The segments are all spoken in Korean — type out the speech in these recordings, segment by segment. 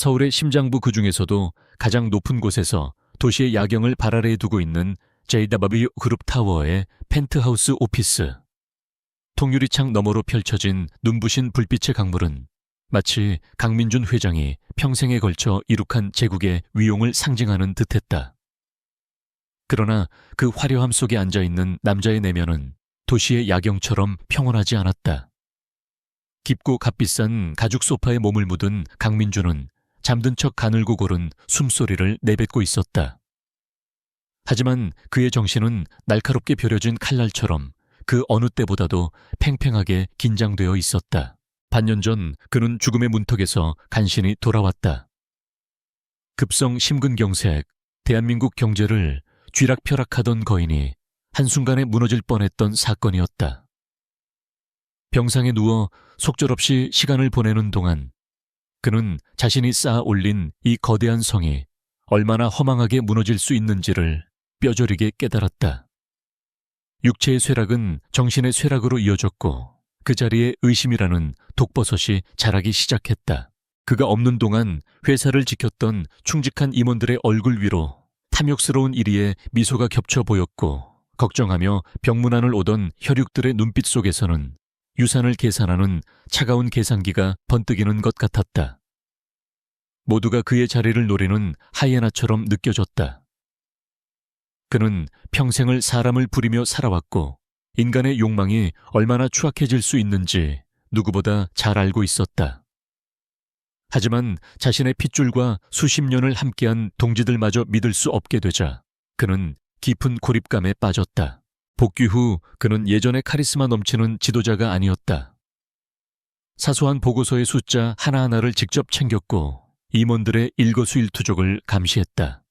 서울의 심장부 그 중에서도 가장 높은 곳에서 도시의 야경을 발 아래에 두고 있는 JW 그룹 타워의 펜트하우스 오피스. 통유리창 너머로 펼쳐진 눈부신 불빛의 강물은 마치 강민준 회장이 평생에 걸쳐 이룩한 제국의 위용을 상징하는 듯했다. 그러나 그 화려함 속에 앉아있는 남자의 내면은 도시의 야경처럼 평온하지 않았다. 깊고 값비싼 가죽 소파에 몸을 묻은 강민준은 잠든 척 가늘고 고른 숨소리를 내뱉고 있었다. 하지만 그의 정신은 날카롭게 벼려진 칼날처럼 그 어느 때보다도 팽팽하게 긴장되어 있었다. 반년 전 그는 죽음의 문턱에서 간신히 돌아왔다. 급성 심근경색, 대한민국 경제를 쥐락펴락하던 거인이 한순간에 무너질 뻔했던 사건이었다. 병상에 누워 속절없이 시간을 보내는 동안 그는 자신이 쌓아 올린 이 거대한 성이 얼마나 허망하게 무너질 수 있는지를 뼈저리게 깨달았다. 육체의 쇠락은 정신의 쇠락으로 이어졌고 그 자리에 의심이라는 독버섯이 자라기 시작했다. 그가 없는 동안 회사를 지켰던 충직한 임원들의 얼굴 위로 탐욕스러운 이리에 미소가 겹쳐 보였고 걱정하며 병문안을 오던 혈육들의 눈빛 속에서는 유산을 계산하는 차가운 계산기가 번뜩이는 것 같았다. 모두가 그의 자리를 노리는 하이에나처럼 느껴졌다. 그는 평생을 사람을 부리며 살아왔고 인간의 욕망이 얼마나 추악해질 수 있는지 누구보다 잘 알고 있었다. 하지만 자신의 핏줄과 수십 년을 함께한 동지들마저 믿을 수 없게 되자 그는 깊은 고립감에 빠졌다. 복귀 후 그는 예전의 카리스마 넘치는 지도자가 아니었다. 사소한 보고서의 숫자 하나하나를 직접 챙겼고 임원들의 일거수일투족을 감시했다.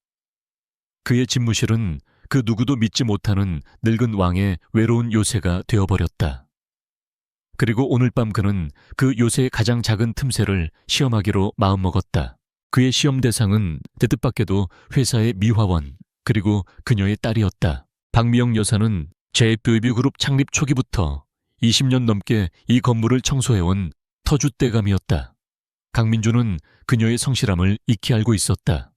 그의 집무실은 그 누구도 믿지 못하는 늙은 왕의 외로운 요새가 되어버렸다. 그리고 오늘 밤 그는 그 요새의 가장 작은 틈새를 시험하기로 마음먹었다. 그의 시험 대상은 뜻밖에도 회사의 미화원 그리고 그녀의 딸이었다. 박미영 여사는 JW 그룹 창립 초기부터 20년 넘게 이 건물을 청소해온 터줏대감이었다. 강민준은 그녀의 성실함을 익히 알고 있었다.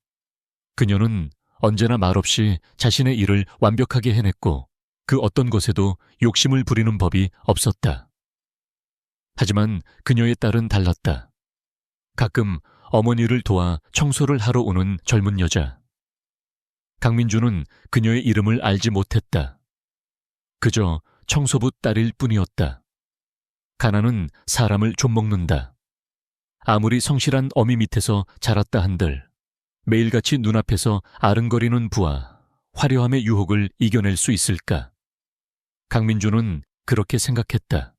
그녀는 언제나 말없이 자신의 일을 완벽하게 해냈고 그 어떤 것에도 욕심을 부리는 법이 없었다. 하지만 그녀의 딸은 달랐다. 가끔 어머니를 도와 청소를 하러 오는 젊은 여자. 강민준은 그녀의 이름을 알지 못했다. 그저 청소부 딸일 뿐이었다. 가난은 사람을 좀먹는다. 아무리 성실한 어미 밑에서 자랐다 한들 매일같이 눈앞에서 아른거리는 부와 화려함의 유혹을 이겨낼 수 있을까? 강민준은 그렇게 생각했다.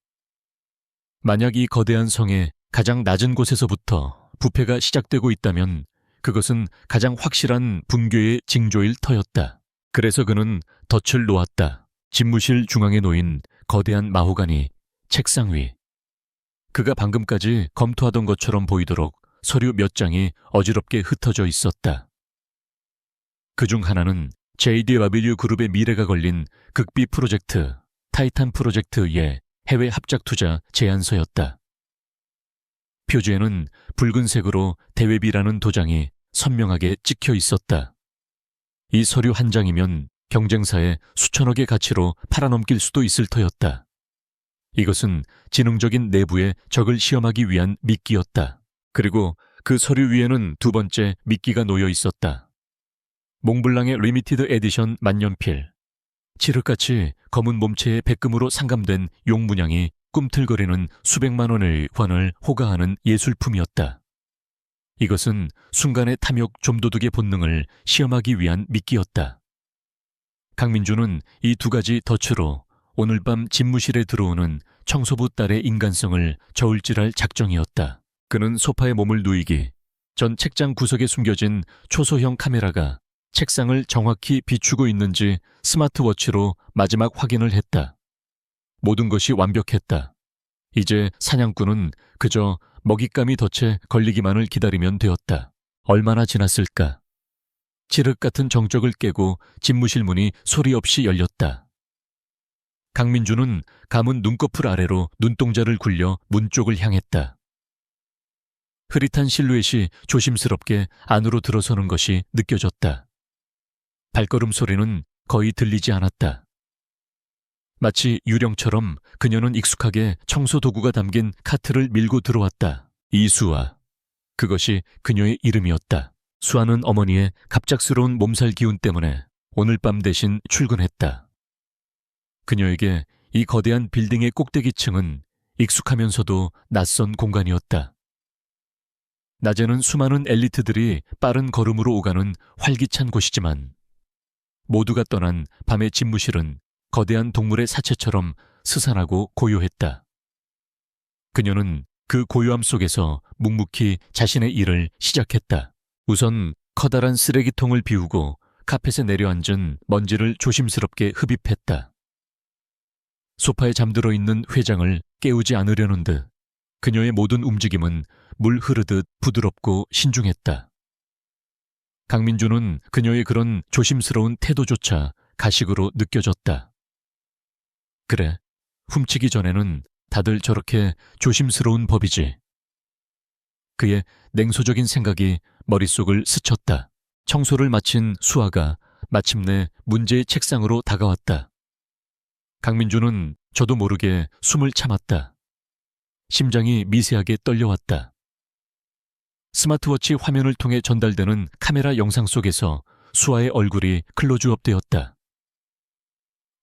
만약 이 거대한 성의 가장 낮은 곳에서부터 부패가 시작되고 있다면 그것은 가장 확실한 붕괴의 징조일 터였다. 그래서 그는 덫을 놓았다. 집무실 중앙에 놓인 거대한 마호가니 책상 위. 그가 방금까지 검토하던 것처럼 보이도록 서류 몇 장이 어지럽게 흩어져 있었다. 그중 하나는 JW 그룹의 미래가 걸린 극비 프로젝트, 타이탄 프로젝트의 해외 합작 투자 제안서였다. 표지에는 붉은색으로 대외비라는 도장이 선명하게 찍혀 있었다. 이 서류 한 장이면 경쟁사의 수천억의 가치로 팔아넘길 수도 있을 터였다. 이것은 지능적인 내부의 적을 시험하기 위한 미끼였다. 그리고 그 서류 위에는 두 번째 미끼가 놓여 있었다. 몽블랑의 리미티드 에디션 만년필. 칠흑같이 검은 몸체에 백금으로 상감된 용문양이 꿈틀거리는 수백만 원의 관을 호가하는 예술품이었다. 이것은 순간의 탐욕 좀도둑의 본능을 시험하기 위한 미끼였다. 강민준은 이 두 가지 덫으로 오늘 밤 집무실에 들어오는 청소부 딸의 인간성을 저울질할 작정이었다. 그는 소파에 몸을 누이기 전 책장 구석에 숨겨진 초소형 카메라가 책상을 정확히 비추고 있는지 스마트워치로 마지막 확인을 했다. 모든 것이 완벽했다. 이제 사냥꾼은 그저 먹잇감이 덫에 걸리기만을 기다리면 되었다. 얼마나 지났을까? 칠흑 같은 정적을 깨고 집무실 문이 소리 없이 열렸다. 강민준은 감은 눈꺼풀 아래로 눈동자를 굴려 문 쪽을 향했다. 흐릿한 실루엣이 조심스럽게 안으로 들어서는 것이 느껴졌다. 발걸음 소리는 거의 들리지 않았다. 마치 유령처럼 그녀는 익숙하게 청소 도구가 담긴 카트를 밀고 들어왔다. 이수아. 그것이 그녀의 이름이었다. 수아는 어머니의 갑작스러운 몸살 기운 때문에 오늘 밤 대신 출근했다. 그녀에게 이 거대한 빌딩의 꼭대기층은 익숙하면서도 낯선 공간이었다. 낮에는 수많은 엘리트들이 빠른 걸음으로 오가는 활기찬 곳이지만 모두가 떠난 밤의 집무실은 거대한 동물의 사체처럼 스산하고 고요했다. 그녀는 그 고요함 속에서 묵묵히 자신의 일을 시작했다. 우선 커다란 쓰레기통을 비우고 카펫에 내려앉은 먼지를 조심스럽게 흡입했다. 소파에 잠들어 있는 회장을 깨우지 않으려는 듯 그녀의 모든 움직임은 물 흐르듯 부드럽고 신중했다. 강민주는 그녀의 그런 조심스러운 태도조차 가식으로 느껴졌다. 그래, 훔치기 전에는 다들 저렇게 조심스러운 법이지. 그의 냉소적인 생각이 머릿속을 스쳤다. 청소를 마친 수아가 마침내 문제의 책상으로 다가왔다. 강민주는 저도 모르게 숨을 참았다. 심장이 미세하게 떨려왔다. 스마트워치 화면을 통해 전달되는 카메라 영상 속에서 수아의 얼굴이 클로즈업 되었다.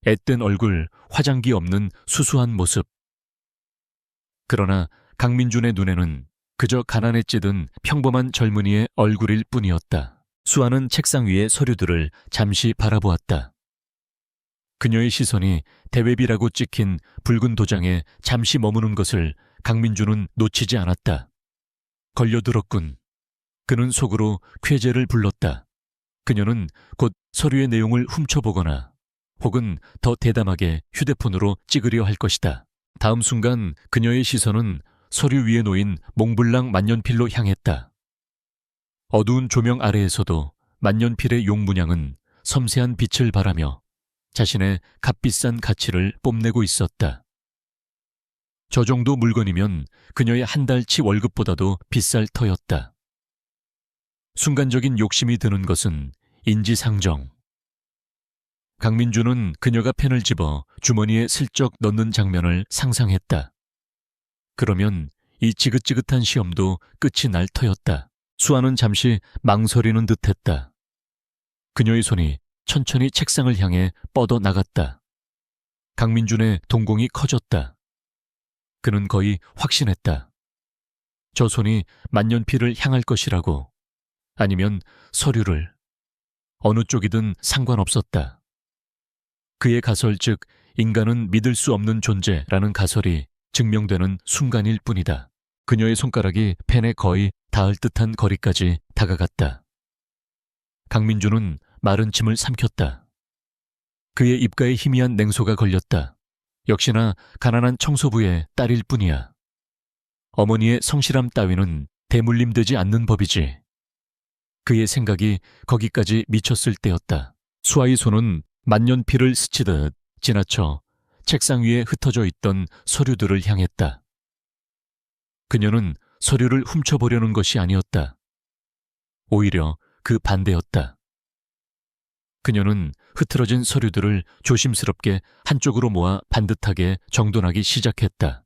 앳된 얼굴, 화장기 없는 수수한 모습. 그러나 강민준의 눈에는 그저 가난에 찌든 평범한 젊은이의 얼굴일 뿐이었다. 수아는 책상 위의 서류들을 잠시 바라보았다. 그녀의 시선이 대외비라고 찍힌 붉은 도장에 잠시 머무는 것을 강민준은 놓치지 않았다. 걸려들었군. 그는 속으로 쾌재를 불렀다. 그녀는 곧 서류의 내용을 훔쳐보거나 혹은 더 대담하게 휴대폰으로 찍으려 할 것이다. 다음 순간 그녀의 시선은 서류 위에 놓인 몽블랑 만년필로 향했다. 어두운 조명 아래에서도 만년필의 용문양은 섬세한 빛을 발하며 자신의 값비싼 가치를 뽐내고 있었다. 저 정도 물건이면 그녀의 한 달치 월급보다도 비쌀 터였다. 순간적인 욕심이 드는 것은 인지상정. 강민주는 그녀가 펜을 집어 주머니에 슬쩍 넣는 장면을 상상했다. 그러면 이 지긋지긋한 시험도 끝이 날 터였다. 수아는 잠시 망설이는 듯했다. 그녀의 손이 천천히 책상을 향해 뻗어 나갔다. 강민준의 동공이 커졌다. 그는 거의 확신했다. 저 손이 만년필을 향할 것이라고. 아니면 서류를. 어느 쪽이든 상관없었다. 그의 가설, 즉 인간은 믿을 수 없는 존재라는 가설이 증명되는 순간일 뿐이다. 그녀의 손가락이 펜에 거의 닿을 듯한 거리까지 다가갔다. 강민주는 마른 침을 삼켰다. 그의 입가에 희미한 냉소가 걸렸다. 역시나 가난한 청소부의 딸일 뿐이야. 어머니의 성실함 따위는 대물림되지 않는 법이지. 그의 생각이 거기까지 미쳤을 때였다. 수아의 손은 만년필을 스치듯 지나쳐 책상 위에 흩어져 있던 서류들을 향했다. 그녀는 서류를 훔쳐보려는 것이 아니었다. 오히려 그 반대였다. 그녀는 흐트러진 서류들을 조심스럽게 한쪽으로 모아 반듯하게 정돈하기 시작했다.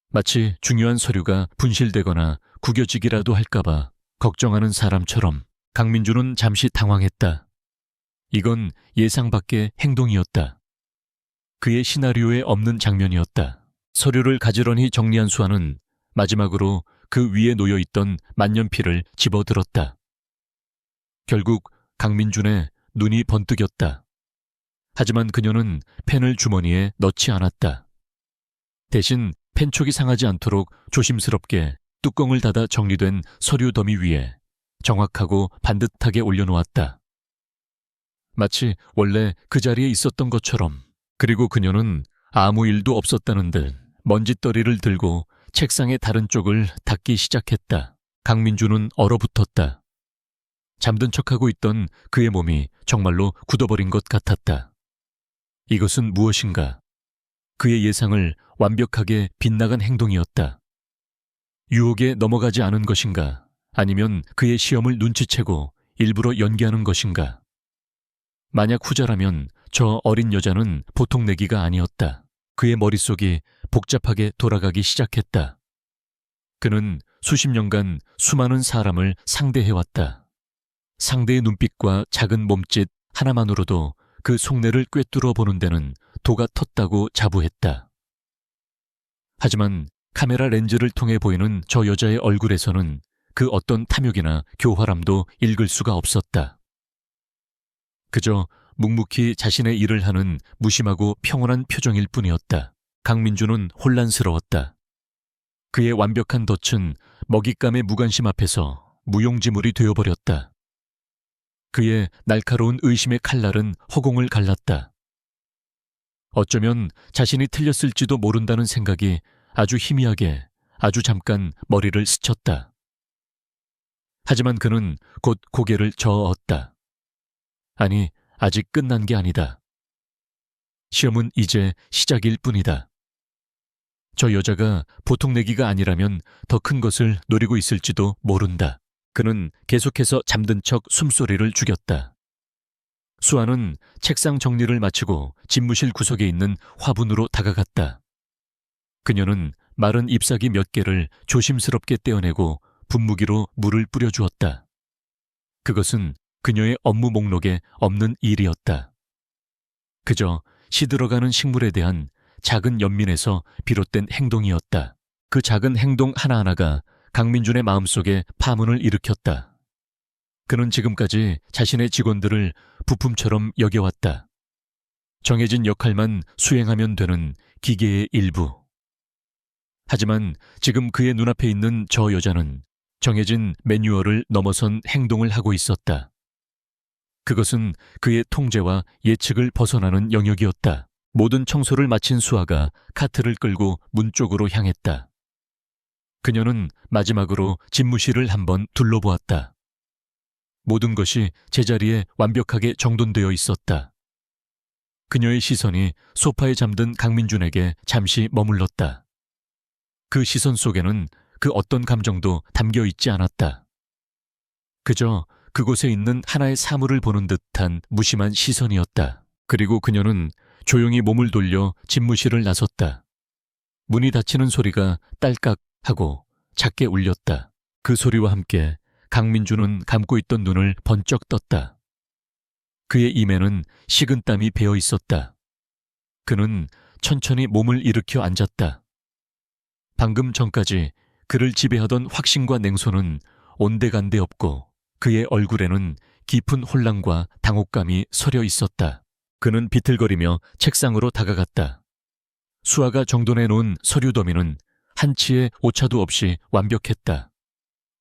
마치 중요한 서류가 분실되거나 구겨지기라도 할까봐 걱정하는 사람처럼. 강민주는 잠시 당황했다. 이건 예상 밖의 행동이었다. 그의 시나리오에 없는 장면이었다. 서류를 가지런히 정리한 수아는 마지막으로 그 위에 놓여있던 만년필을 집어들었다. 결국 강민준의 눈이 번뜩였다. 하지만 그녀는 펜을 주머니에 넣지 않았다. 대신 펜촉이 상하지 않도록 조심스럽게 뚜껑을 닫아 정리된 서류 더미 위에 정확하고 반듯하게 올려놓았다. 마치 원래 그 자리에 있었던 것처럼. 그리고 그녀는 아무 일도 없었다는 듯 먼지떨이를 들고 책상의 다른 쪽을 닦기 시작했다. 강민주는 얼어붙었다. 잠든 척하고 있던 그의 몸이 정말로 굳어버린 것 같았다. 이것은 무엇인가? 그의 예상을 완벽하게 빗나간 행동이었다. 유혹에 넘어가지 않은 것인가? 아니면 그의 시험을 눈치채고 일부러 연기하는 것인가? 만약 후자라면 저 어린 여자는 보통 내기가 아니었다. 그의 머릿속이 복잡하게 돌아가기 시작했다. 그는 수십 년간 수많은 사람을 상대해왔다. 상대의 눈빛과 작은 몸짓 하나만으로도 그 속내를 꿰뚫어 보는 데는 도가 텄다고 자부했다. 하지만 카메라 렌즈를 통해 보이는 저 여자의 얼굴에서는 그 어떤 탐욕이나 교활함도 읽을 수가 없었다. 그저 묵묵히 자신의 일을 하는 무심하고 평온한 표정일 뿐이었다. 강민주는 혼란스러웠다. 그의 완벽한 덫은 먹잇감의 무관심 앞에서 무용지물이 되어버렸다. 그의 날카로운 의심의 칼날은 허공을 갈랐다. 어쩌면 자신이 틀렸을지도 모른다는 생각이 아주 희미하게, 아주 잠깐 머리를 스쳤다. 하지만 그는 곧 고개를 저었다. 아니, 아직 끝난 게 아니다. 시험은 이제 시작일 뿐이다. 저 여자가 보통 내기가 아니라면 더 큰 것을 노리고 있을지도 모른다. 그는 계속해서 잠든 척 숨소리를 죽였다. 수아는 책상 정리를 마치고 집무실 구석에 있는 화분으로 다가갔다. 그녀는 마른 잎사귀 몇 개를 조심스럽게 떼어내고 분무기로 물을 뿌려주었다. 그것은 그녀의 업무 목록에 없는 일이었다. 그저 시들어가는 식물에 대한 작은 연민에서 비롯된 행동이었다. 그 작은 행동 하나하나가 강민준의 마음속에 파문을 일으켰다. 그는 지금까지 자신의 직원들을 부품처럼 여겨왔다. 정해진 역할만 수행하면 되는 기계의 일부. 하지만 지금 그의 눈앞에 있는 저 여자는 정해진 매뉴얼을 넘어선 행동을 하고 있었다. 그것은 그의 통제와 예측을 벗어나는 영역이었다. 모든 청소를 마친 수아가 카트를 끌고 문 쪽으로 향했다. 그녀는 마지막으로 집무실을 한번 둘러보았다. 모든 것이 제자리에 완벽하게 정돈되어 있었다. 그녀의 시선이 소파에 잠든 강민준에게 잠시 머물렀다. 그 시선 속에는 그 어떤 감정도 담겨 있지 않았다. 그저 그곳에 있는 하나의 사물을 보는 듯한 무심한 시선이었다. 그리고 그녀는 조용히 몸을 돌려 집무실을 나섰다. 문이 닫히는 소리가 딸깍 하고 작게 울렸다. 그 소리와 함께 강민주는 감고 있던 눈을 번쩍 떴다. 그의 입에는 식은땀이 배어 있었다. 그는 천천히 몸을 일으켜 앉았다. 방금 전까지 그를 지배하던 확신과 냉소는 온데간데 없고 그의 얼굴에는 깊은 혼란과 당혹감이 서려 있었다. 그는 비틀거리며 책상으로 다가갔다. 수아가 정돈해 놓은 서류 더미는 한치의 오차도 없이 완벽했다.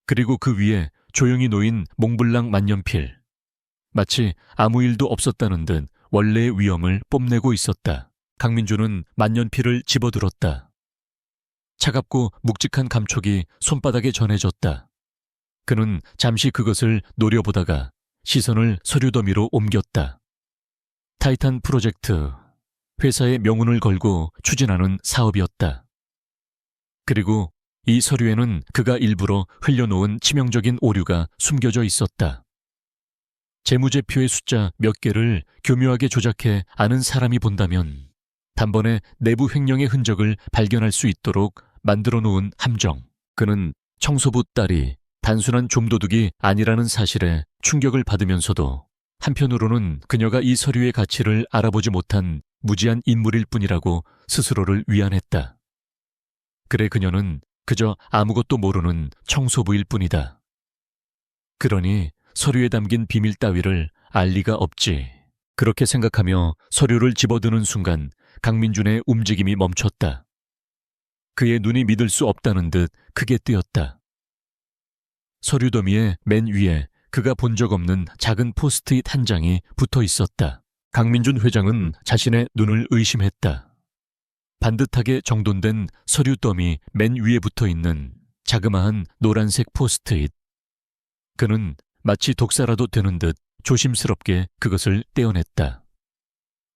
그리고 그 위에 조용히 놓인 몽블랑 만년필. 마치 아무 일도 없었다는 듯 원래의 위엄을 뽐내고 있었다. 강민주는 만년필을 집어들었다. 차갑고 묵직한 감촉이 손바닥에 전해졌다. 그는 잠시 그것을 노려보다가 시선을 서류 더미로 옮겼다. 타이탄 프로젝트, 회사의 명운을 걸고 추진하는 사업이었다. 그리고 이 서류에는 그가 일부러 흘려놓은 치명적인 오류가 숨겨져 있었다. 재무제표의 숫자 몇 개를 교묘하게 조작해 아는 사람이 본다면 단번에 내부 횡령의 흔적을 발견할 수 있도록 만들어 놓은 함정. 그는 청소부 딸이 단순한 좀도둑이 아니라는 사실에 충격을 받으면서도 한편으로는 그녀가 이 서류의 가치를 알아보지 못한 무지한 인물일 뿐이라고 스스로를 위안했다. 그래 그녀는 그저 아무것도 모르는 청소부일 뿐이다. 그러니 서류에 담긴 비밀 따위를 알 리가 없지. 그렇게 생각하며 서류를 집어드는 순간 강민준의 움직임이 멈췄다. 그의 눈이 믿을 수 없다는 듯 크게 뜨였다. 서류 더미의 맨 위에 그가 본 적 없는 작은 포스트잇 한 장이 붙어 있었다. 강민준 회장은 자신의 눈을 의심했다. 반듯하게 정돈된 서류 더미 맨 위에 붙어 있는 자그마한 노란색 포스트잇. 그는 마치 독사라도 되는 듯 조심스럽게 그것을 떼어냈다.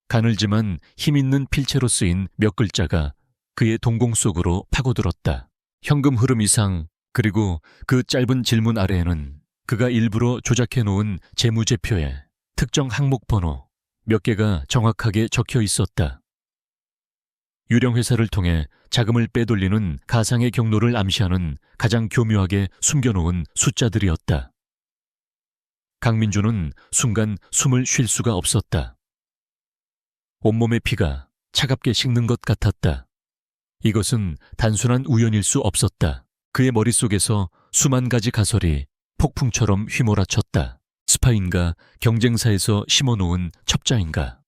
가늘지만 힘있는 필체로 쓰인 몇 글자가 그의 동공 속으로 파고들었다. 현금 흐름 이상, 그리고 그 짧은 질문 아래에는 그가 일부러 조작해 놓은 재무제표에 특정 항목 번호 몇 개가 정확하게 적혀 있었다. 유령회사를 통해 자금을 빼돌리는 가상의 경로를 암시하는 가장 교묘하게 숨겨놓은 숫자들이었다. 강민주는 순간 숨을 쉴 수가 없었다. 온몸의 피가 차갑게 식는 것 같았다. 이것은 단순한 우연일 수 없었다. 그의 머릿속에서 수만 가지 가설이 폭풍처럼 휘몰아쳤다. 스파인가, 경쟁사에서 심어놓은 첩자인가,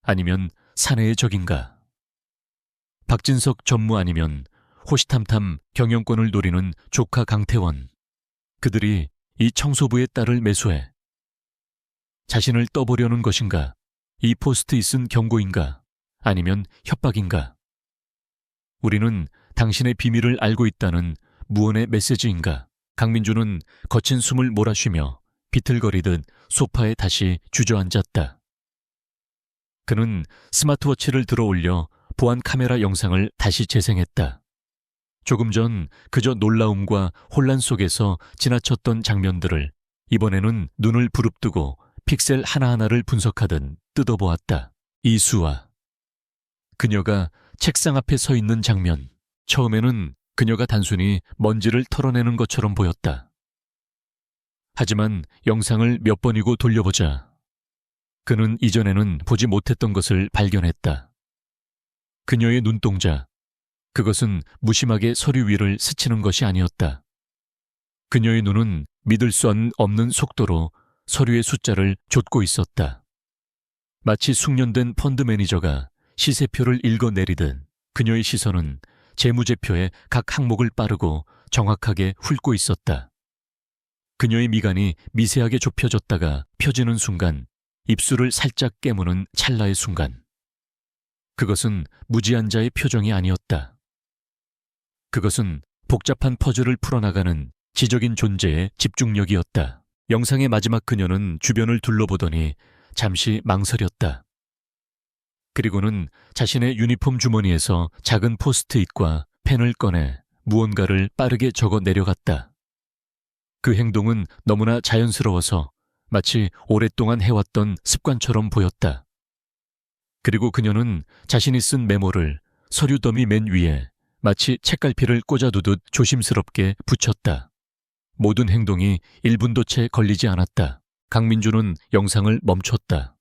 아니면 사내의 적인가. 박진석 전무 아니면 호시탐탐 경영권을 노리는 조카 강태원. 그들이 이 청소부의 딸을 매수해 자신을 떠보려는 것인가? 이 포스트잇은 경고인가? 아니면 협박인가? 우리는 당신의 비밀을 알고 있다는 무언의 메시지인가? 강민주는 거친 숨을 몰아쉬며 비틀거리듯 소파에 다시 주저앉았다. 그는 스마트워치를 들어 올려 보안 카메라 영상을 다시 재생했다. 조금 전 그저 놀라움과 혼란 속에서 지나쳤던 장면들을 이번에는 눈을 부릅뜨고 픽셀 하나하나를 분석하듯 뜯어보았다. 이수아. 그녀가 책상 앞에 서 있는 장면. 처음에는 그녀가 단순히 먼지를 털어내는 것처럼 보였다. 하지만 영상을 몇 번이고 돌려보자 그는 이전에는 보지 못했던 것을 발견했다. 그녀의 눈동자, 그것은 무심하게 서류 위를 스치는 것이 아니었다. 그녀의 눈은 믿을 수 없는 속도로 서류의 숫자를 좇고 있었다. 마치 숙련된 펀드 매니저가 시세표를 읽어내리듯 그녀의 시선은 재무제표의 각 항목을 빠르고 정확하게 훑고 있었다. 그녀의 미간이 미세하게 좁혀졌다가 펴지는 순간, 입술을 살짝 깨무는 찰나의 순간. 그것은 무지한 자의 표정이 아니었다. 그것은 복잡한 퍼즐을 풀어나가는 지적인 존재의 집중력이었다. 영상의 마지막 그녀는 주변을 둘러보더니 잠시 망설였다. 그리고는 자신의 유니폼 주머니에서 작은 포스트잇과 펜을 꺼내 무언가를 빠르게 적어 내려갔다. 그 행동은 너무나 자연스러워서 마치 오랫동안 해왔던 습관처럼 보였다. 그리고 그녀는 자신이 쓴 메모를 서류 더미 맨 위에 마치 책갈피를 꽂아두듯 조심스럽게 붙였다. 모든 행동이 1분도 채 걸리지 않았다. 강민주는 영상을 멈췄다.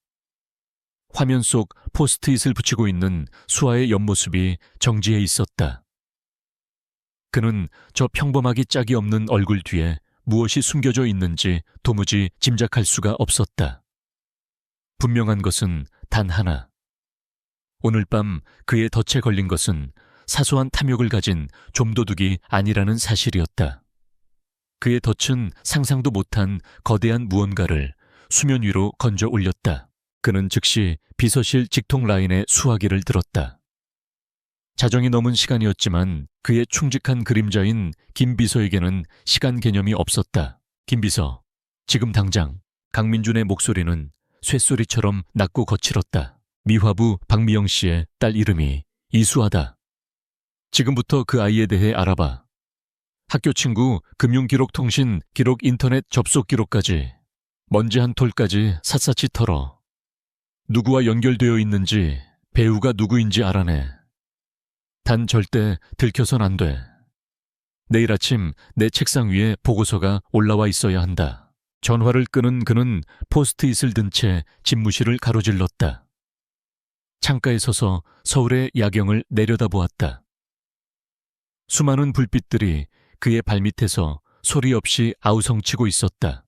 화면 속 포스트잇을 붙이고 있는 수아의 옆모습이 정지해 있었다. 그는 저 평범하기 짝이 없는 얼굴 뒤에 무엇이 숨겨져 있는지 도무지 짐작할 수가 없었다. 분명한 것은 단 하나. 오늘 밤 그의 덫에 걸린 것은 사소한 탐욕을 가진 좀도둑이 아니라는 사실이었다. 그의 덫은 상상도 못한 거대한 무언가를 수면 위로 건져 올렸다. 그는 즉시 비서실 직통 라인에 수화기를 들었다. 자정이 넘은 시간이었지만 그의 충직한 그림자인 김 비서에게는 시간 개념이 없었다. 김 비서, 지금 당장. 강민준의 목소리는 쇳소리처럼 낮고 거칠었다. 미화부 박미영 씨의 딸 이름이 이수아다. 지금부터 그 아이에 대해 알아봐. 학교 친구, 금융기록통신, 기록 인터넷 접속 기록까지, 먼지 한 톨까지 샅샅이 털어. 누구와 연결되어 있는지, 배우가 누구인지 알아내. 단 절대 들켜선 안 돼. 내일 아침 내 책상 위에 보고서가 올라와 있어야 한다. 전화를 끄는 그는 포스트잇을 든 채 집무실을 가로질렀다. 창가에 서서 서울의 야경을 내려다보았다. 수많은 불빛들이 그의 발밑에서 소리 없이 아우성치고 있었다.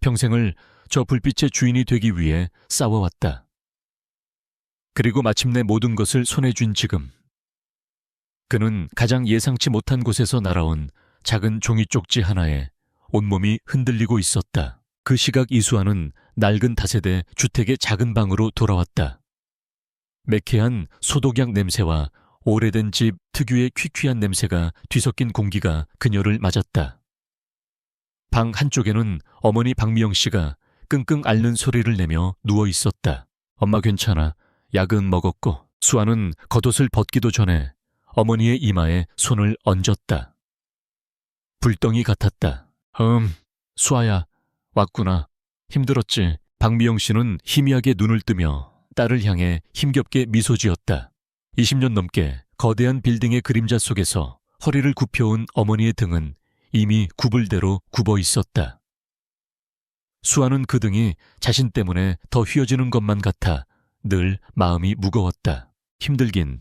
평생을 저 불빛의 주인이 되기 위해 싸워왔다. 그리고 마침내 모든 것을 손에 쥔 지금, 그는 가장 예상치 못한 곳에서 날아온 작은 종이 쪽지 하나에 온몸이 흔들리고 있었다. 그 시각 이수아는 낡은 다세대 주택의 작은 방으로 돌아왔다. 매캐한 소독약 냄새와 오래된 집 특유의 퀴퀴한 냄새가 뒤섞인 공기가 그녀를 맞았다. 방 한쪽에는 어머니 박미영 씨가 끙끙 앓는 소리를 내며 누워 있었다. 엄마 괜찮아. 약은 먹었고. 수아는 겉옷을 벗기도 전에 어머니의 이마에 손을 얹었다. 불덩이 같았다. 수아야, 왔구나. 힘들었지? 박미영 씨는 희미하게 눈을 뜨며 딸을 향해 힘겹게 미소 지었다. 20년 넘게 거대한 빌딩의 그림자 속에서 허리를 굽혀온 어머니의 등은 이미 구불대로 굽어 있었다. 수아는 그 등이 자신 때문에 더 휘어지는 것만 같아 늘 마음이 무거웠다. 힘들긴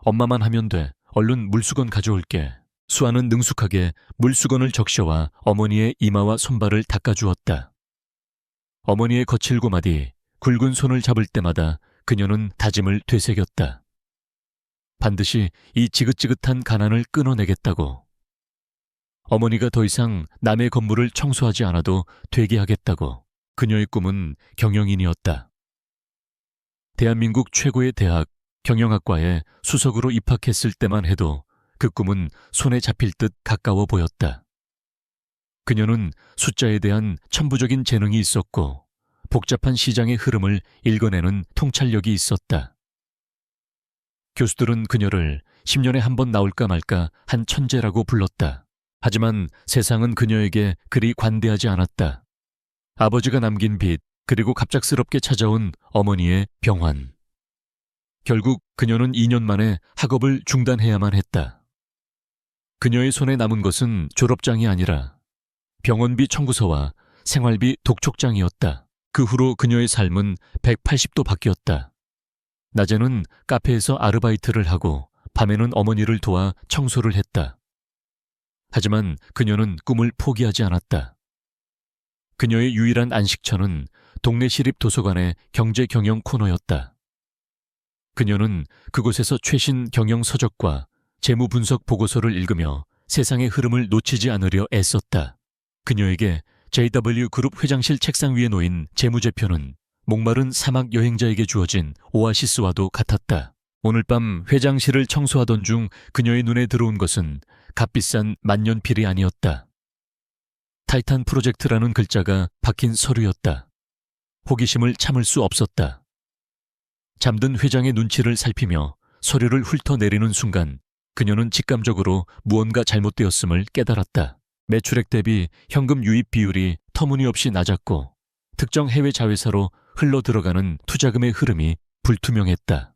엄마만 하면 돼. 얼른 물수건 가져올게. 수아는 능숙하게 물수건을 적셔와 어머니의 이마와 손발을 닦아주었다. 어머니의 거칠 고마디, 굵은 손을 잡을 때마다 그녀는 다짐을 되새겼다. 반드시 이 지긋지긋한 가난을 끊어내겠다고. 어머니가 더 이상 남의 건물을 청소하지 않아도 되게 하겠다고. 그녀의 꿈은 경영인이었다. 대한민국 최고의 대학 경영학과에 수석으로 입학했을 때만 해도 그 꿈은 손에 잡힐 듯 가까워 보였다. 그녀는 숫자에 대한 천부적인 재능이 있었고 복잡한 시장의 흐름을 읽어내는 통찰력이 있었다. 교수들은 그녀를 10년에 한 번 나올까 말까 한 천재라고 불렀다. 하지만 세상은 그녀에게 그리 관대하지 않았다. 아버지가 남긴 빚, 그리고 갑작스럽게 찾아온 어머니의 병환. 결국 그녀는 2년 만에 학업을 중단해야만 했다. 그녀의 손에 남은 것은 졸업장이 아니라 병원비 청구서와 생활비 독촉장이었다. 그 후로 그녀의 삶은 180도 바뀌었다. 낮에는 카페에서 아르바이트를 하고 밤에는 어머니를 도와 청소를 했다. 하지만 그녀는 꿈을 포기하지 않았다. 그녀의 유일한 안식처는 동네 시립 도서관의 경제 경영 코너였다. 그녀는 그곳에서 최신 경영 서적과 재무 분석 보고서를 읽으며 세상의 흐름을 놓치지 않으려 애썼다. 그녀에게 JW 그룹 회장실 책상 위에 놓인 재무제표는 목마른 사막 여행자에게 주어진 오아시스와도 같았다. 오늘 밤 회장실을 청소하던 중 그녀의 눈에 들어온 것은 값비싼 만년필이 아니었다. 타이탄 프로젝트라는 글자가 박힌 서류였다. 호기심을 참을 수 없었다. 잠든 회장의 눈치를 살피며 서류를 훑어내리는 순간 그녀는 직감적으로 무언가 잘못되었음을 깨달았다. 매출액 대비 현금 유입 비율이 터무니없이 낮았고 특정 해외 자회사로 흘러들어가는 투자금의 흐름이 불투명했다.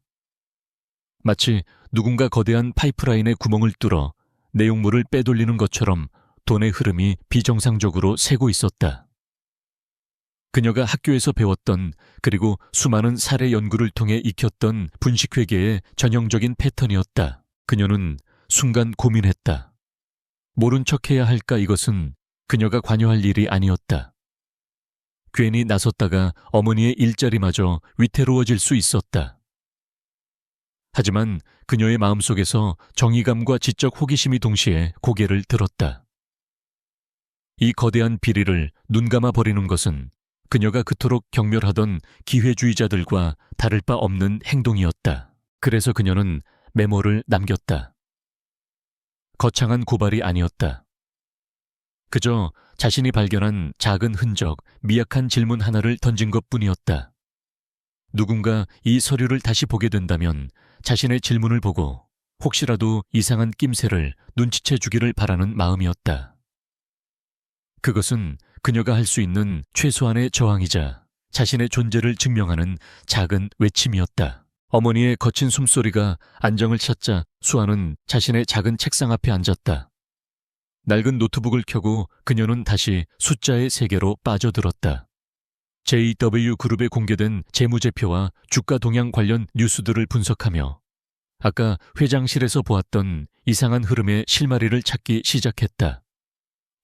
마치 누군가 거대한 파이프라인의 구멍을 뚫어 내용물을 빼돌리는 것처럼 돈의 흐름이 비정상적으로 새고 있었다. 그녀가 학교에서 배웠던 그리고 수많은 사례 연구를 통해 익혔던 분식회계의 전형적인 패턴이었다. 그녀는 순간 고민했다. 모른 척해야 할까? 이것은 그녀가 관여할 일이 아니었다. 괜히 나섰다가 어머니의 일자리마저 위태로워질 수 있었다. 하지만 그녀의 마음속에서 정의감과 지적 호기심이 동시에 고개를 들었다. 이 거대한 비리를 눈감아 버리는 것은 그녀가 그토록 경멸하던 기회주의자들과 다를 바 없는 행동이었다. 그래서 그녀는 메모를 남겼다. 거창한 고발이 아니었다. 그저 자신이 발견한 작은 흔적, 미약한 질문 하나를 던진 것뿐이었다. 누군가 이 서류를 다시 보게 된다면 자신의 질문을 보고 혹시라도 이상한 낌새를 눈치채 주기를 바라는 마음이었다. 그것은 그녀가 할 수 있는 최소한의 저항이자 자신의 존재를 증명하는 작은 외침이었다. 어머니의 거친 숨소리가 안정을 찾자 수아는 자신의 작은 책상 앞에 앉았다. 낡은 노트북을 켜고 그녀는 다시 숫자의 세계로 빠져들었다. JW 그룹에 공개된 재무제표와 주가 동향 관련 뉴스들을 분석하며 아까 회장실에서 보았던 이상한 흐름의 실마리를 찾기 시작했다.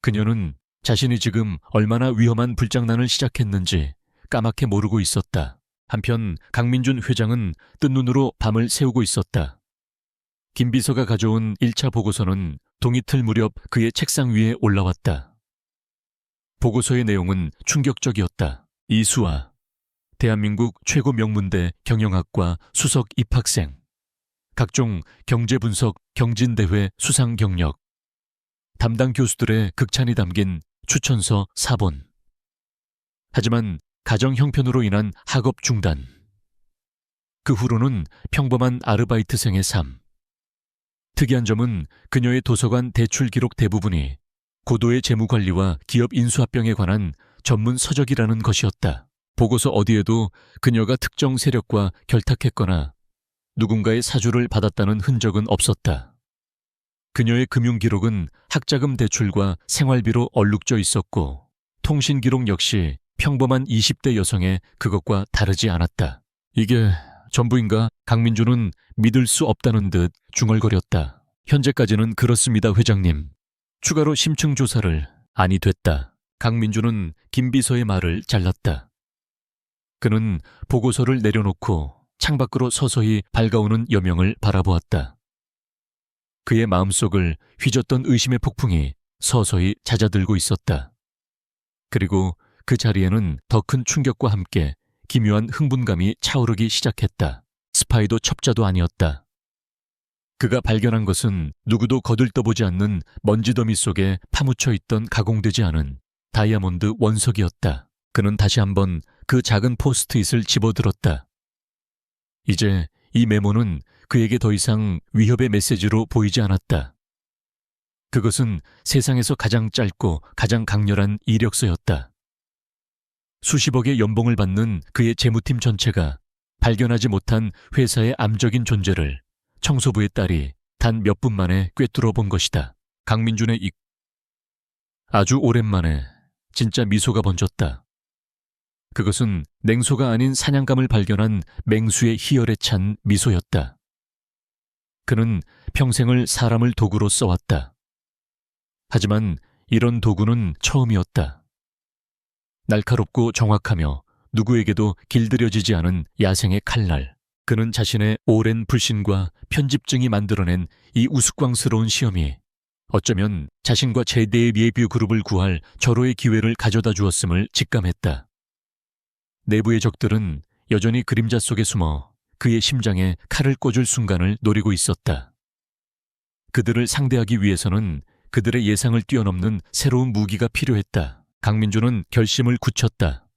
그녀는 자신이 지금 얼마나 위험한 불장난을 시작했는지 까맣게 모르고 있었다. 한편 강민준 회장은 뜬 눈으로 밤을 새우고 있었다. 김 비서가 가져온 1차 보고서는 동이틀 무렵 그의 책상 위에 올라왔다. 보고서의 내용은 충격적이었다. 이수아, 대한민국 최고 명문대 경영학과 수석 입학생, 각종 경제분석 경진대회 수상 경력, 담당 교수들의 극찬이 담긴 추천서 4본. 하지만 가정 형편으로 인한 학업 중단. 그 후로는 평범한 아르바이트생의 삶. 특이한 점은 그녀의 도서관 대출 기록 대부분이 고도의 재무관리와 기업 인수합병에 관한 전문 서적이라는 것이었다. 보고서 어디에도 그녀가 특정 세력과 결탁했거나 누군가의 사주를 받았다는 흔적은 없었다. 그녀의 금융기록은 학자금 대출과 생활비로 얼룩져 있었고 통신기록 역시 평범한 20대 여성의 그것과 다르지 않았다. 이게 전부인가? 강민주는 믿을 수 없다는 듯 중얼거렸다. 현재까지는 그렇습니다, 회장님. 추가로 심층 조사를 아니 됐다. 강민주는 김 비서의 말을 잘랐다. 그는 보고서를 내려놓고 창밖으로 서서히 밝아오는 여명을 바라보았다. 그의 마음속을 휘젓던 의심의 폭풍이 서서히 잦아들고 있었다. 그리고 그 자리에는 더 큰 충격과 함께 기묘한 흥분감이 차오르기 시작했다. 스파이도 첩자도 아니었다. 그가 발견한 것은 누구도 거들떠보지 않는 먼지더미 속에 파묻혀 있던 가공되지 않은 다이아몬드 원석이었다. 그는 다시 한번 그 작은 포스트잇을 집어들었다. 이제 이 메모는 그에게 더 이상 위협의 메시지로 보이지 않았다. 그것은 세상에서 가장 짧고 가장 강렬한 이력서였다. 수십억의 연봉을 받는 그의 재무팀 전체가 발견하지 못한 회사의 암적인 존재를 청소부의 딸이 단 몇 분 만에 꿰뚫어 본 것이다. 강민준의 아주 오랜만에 진짜 미소가 번졌다. 그것은 냉소가 아닌 사냥감을 발견한 맹수의 희열에 찬 미소였다. 그는 평생을 사람을 도구로 써왔다. 하지만 이런 도구는 처음이었다. 날카롭고 정확하며 누구에게도 길들여지지 않은 야생의 칼날. 그는 자신의 오랜 불신과 편집증이 만들어낸 이 우스꽝스러운 시험이 어쩌면 자신과 제대의 예비 그룹을 구할 절호의 기회를 가져다 주었음을 직감했다. 내부의 적들은 여전히 그림자 속에 숨어 그의 심장에 칼을 꽂을 순간을 노리고 있었다. 그들을 상대하기 위해서는 그들의 예상을 뛰어넘는 새로운 무기가 필요했다. 강민주는 결심을 굳혔다.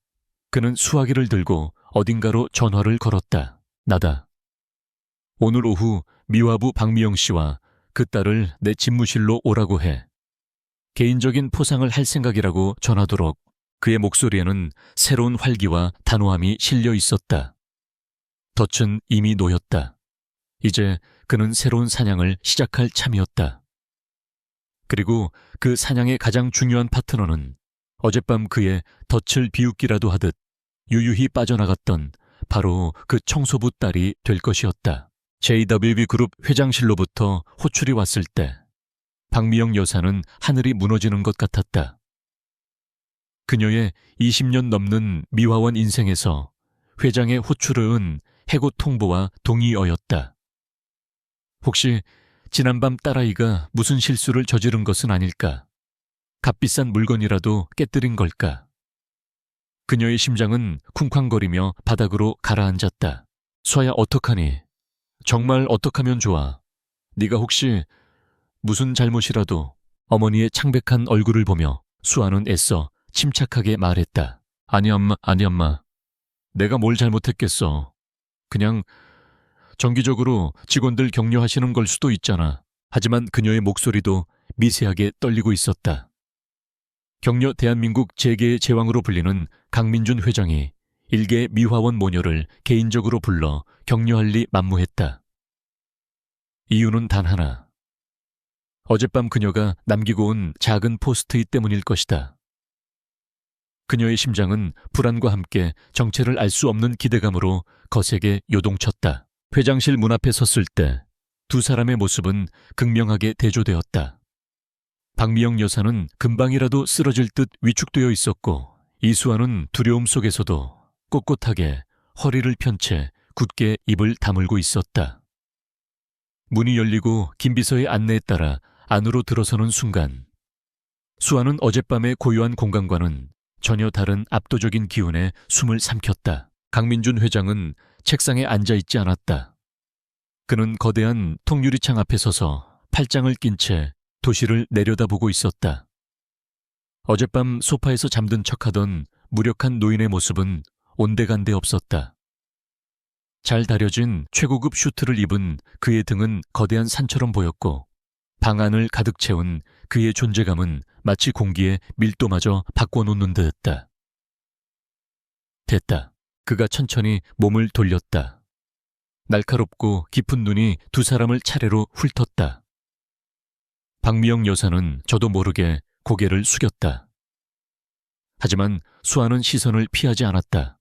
그는 수화기를 들고 어딘가로 전화를 걸었다. 나다. 오늘 오후 미화부 박미영 씨와 그 딸을 내 집무실로 오라고 해. 개인적인 포상을 할 생각이라고 전하도록. 그의 목소리에는 새로운 활기와 단호함이 실려 있었다. 덫은 이미 놓였다. 이제 그는 새로운 사냥을 시작할 참이었다. 그리고 그 사냥의 가장 중요한 파트너는 어젯밤 그의 덫을 비웃기라도 하듯 유유히 빠져나갔던 바로 그 청소부 딸이 될 것이었다. JWB 그룹 회장실로부터 호출이 왔을 때 박미영 여사는 하늘이 무너지는 것 같았다. 그녀의 20년 넘는 미화원 인생에서 회장의 호출은 해고 통보와 동의어였다. 혹시 지난밤 딸아이가 무슨 실수를 저지른 것은 아닐까? 값비싼 물건이라도 깨뜨린 걸까? 그녀의 심장은 쿵쾅거리며 바닥으로 가라앉았다. 수아야, 어떡하니? 정말 어떡하면 좋아? 네가 혹시 무슨 잘못이라도. 어머니의 창백한 얼굴을 보며 수아는 애써 침착하게 말했다. 아니 엄마. 내가 뭘 잘못했겠어. 그냥 정기적으로 직원들 격려하시는 걸 수도 있잖아. 하지만 그녀의 목소리도 미세하게 떨리고 있었다. 격려 대한민국 재계의 제왕으로 불리는 강민준 회장이 일개 미화원 모녀를 개인적으로 불러 격려할 리 만무했다. 이유는 단 하나. 어젯밤 그녀가 남기고 온 작은 포스트잇 때문일 것이다. 그녀의 심장은 불안과 함께 정체를 알 수 없는 기대감으로 거세게 요동쳤다. 회장실 문 앞에 섰을 때 두 사람의 모습은 극명하게 대조되었다. 박미영 여사는 금방이라도 쓰러질 듯 위축되어 있었고 이수아는 두려움 속에서도 꼿꼿하게 허리를 편 채 굳게 입을 다물고 있었다. 문이 열리고 김 비서의 안내에 따라 안으로 들어서는 순간 수아는 어젯밤의 고요한 공간과는 전혀 다른 압도적인 기운에 숨을 삼켰다. 강민준 회장은 책상에 앉아있지 않았다. 그는 거대한 통유리창 앞에 서서 팔짱을 낀 채 도시를 내려다보고 있었다. 어젯밤 소파에서 잠든 척하던 무력한 노인의 모습은 온데간데 없었다. 잘 다려진 최고급 슈트를 입은 그의 등은 거대한 산처럼 보였고 방 안을 가득 채운 그의 존재감은 마치 공기의 밀도마저 바꿔놓는 듯했다. 됐다. 그가 천천히 몸을 돌렸다. 날카롭고 깊은 눈이 두 사람을 차례로 훑었다. 박미영 여사는 저도 모르게 고개를 숙였다. 하지만 수아는 시선을 피하지 않았다.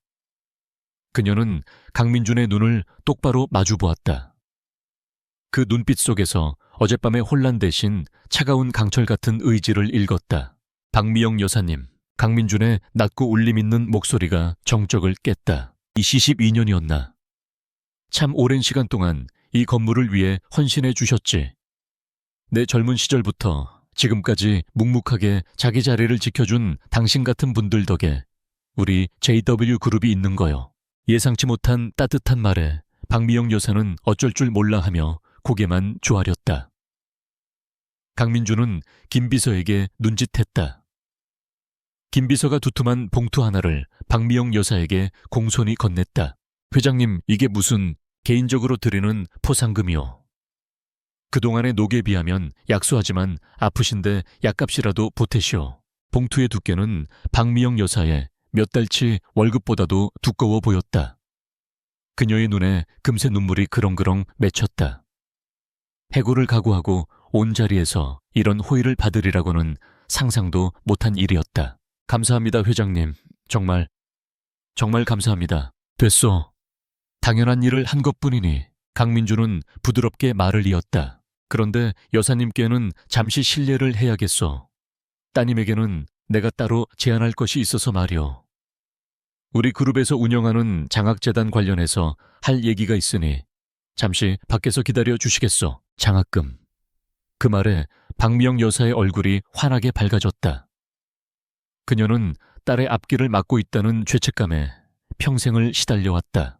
그녀는 강민준의 눈을 똑바로 마주 보았다. 그 눈빛 속에서 어젯밤의 혼란 대신 차가운 강철 같은 의지를 읽었다. 박미영 여사님, 강민준의 낮고 울림 있는 목소리가 정적을 깼다. 22년이었나. 참 오랜 시간 동안 이 건물을 위해 헌신해 주셨지. 내 젊은 시절부터 지금까지 묵묵하게 자기 자리를 지켜준 당신 같은 분들 덕에 우리 JW그룹이 있는 거요. 예상치 못한 따뜻한 말에 박미영 여사는 어쩔 줄 몰라 하며 고개만 조아렸다. 강민준은 김비서에게 눈짓했다. 김비서가 두툼한 봉투 하나를 박미영 여사에게 공손히 건넸다. 회장님, 이게 무슨 개인적으로 드리는 포상금이요. 그동안의 녹에 비하면 약소하지만 아프신데 약값이라도 보태시오. 봉투의 두께는 박미영 여사의 몇 달치 월급보다도 두꺼워 보였다. 그녀의 눈에 금세 눈물이 그렁그렁 맺혔다. 해고를 각오하고 온 자리에서 이런 호의를 받으리라고는 상상도 못한 일이었다. 감사합니다, 회장님. 정말 감사합니다. 됐소. 당연한 일을 한 것뿐이니. 강민준은 부드럽게 말을 이었다. 그런데 여사님께는 잠시 실례를 해야겠소. 따님에게는 내가 따로 제안할 것이 있어서 말이오. 우리 그룹에서 운영하는 장학재단 관련해서 할 얘기가 있으니 잠시 밖에서 기다려 주시겠소. 장학금. 그 말에 박미영 여사의 얼굴이 환하게 밝아졌다. 그녀는 딸의 앞길을 막고 있다는 죄책감에 평생을 시달려왔다.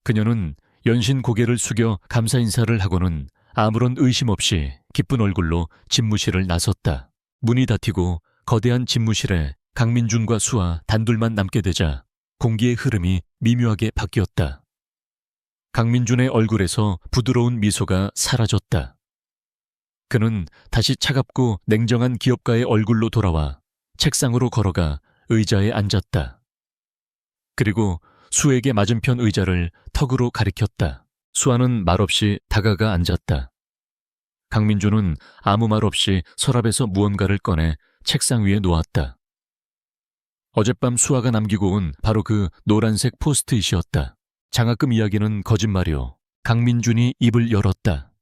그녀는 연신 고개를 숙여 감사 인사를 하고는 아무런 의심 없이 기쁜 얼굴로 집무실을 나섰다. 문이 닫히고 거대한 집무실에 강민준과 수아 단둘만 남게 되자 공기의 흐름이 미묘하게 바뀌었다. 강민준의 얼굴에서 부드러운 미소가 사라졌다. 그는 다시 차갑고 냉정한 기업가의 얼굴로 돌아와 책상으로 걸어가 의자에 앉았다. 그리고 수에게 맞은편 의자를 턱으로 가리켰다. 수아는 말없이 다가가 앉았다. 강민준은 아무 말 없이 서랍에서 무언가를 꺼내 책상 위에 놓았다. 어젯밤 수아가 남기고 온 바로 그 노란색 포스트잇이었다. 장학금 이야기는 거짓말이오. 강민준이 입을 열었다.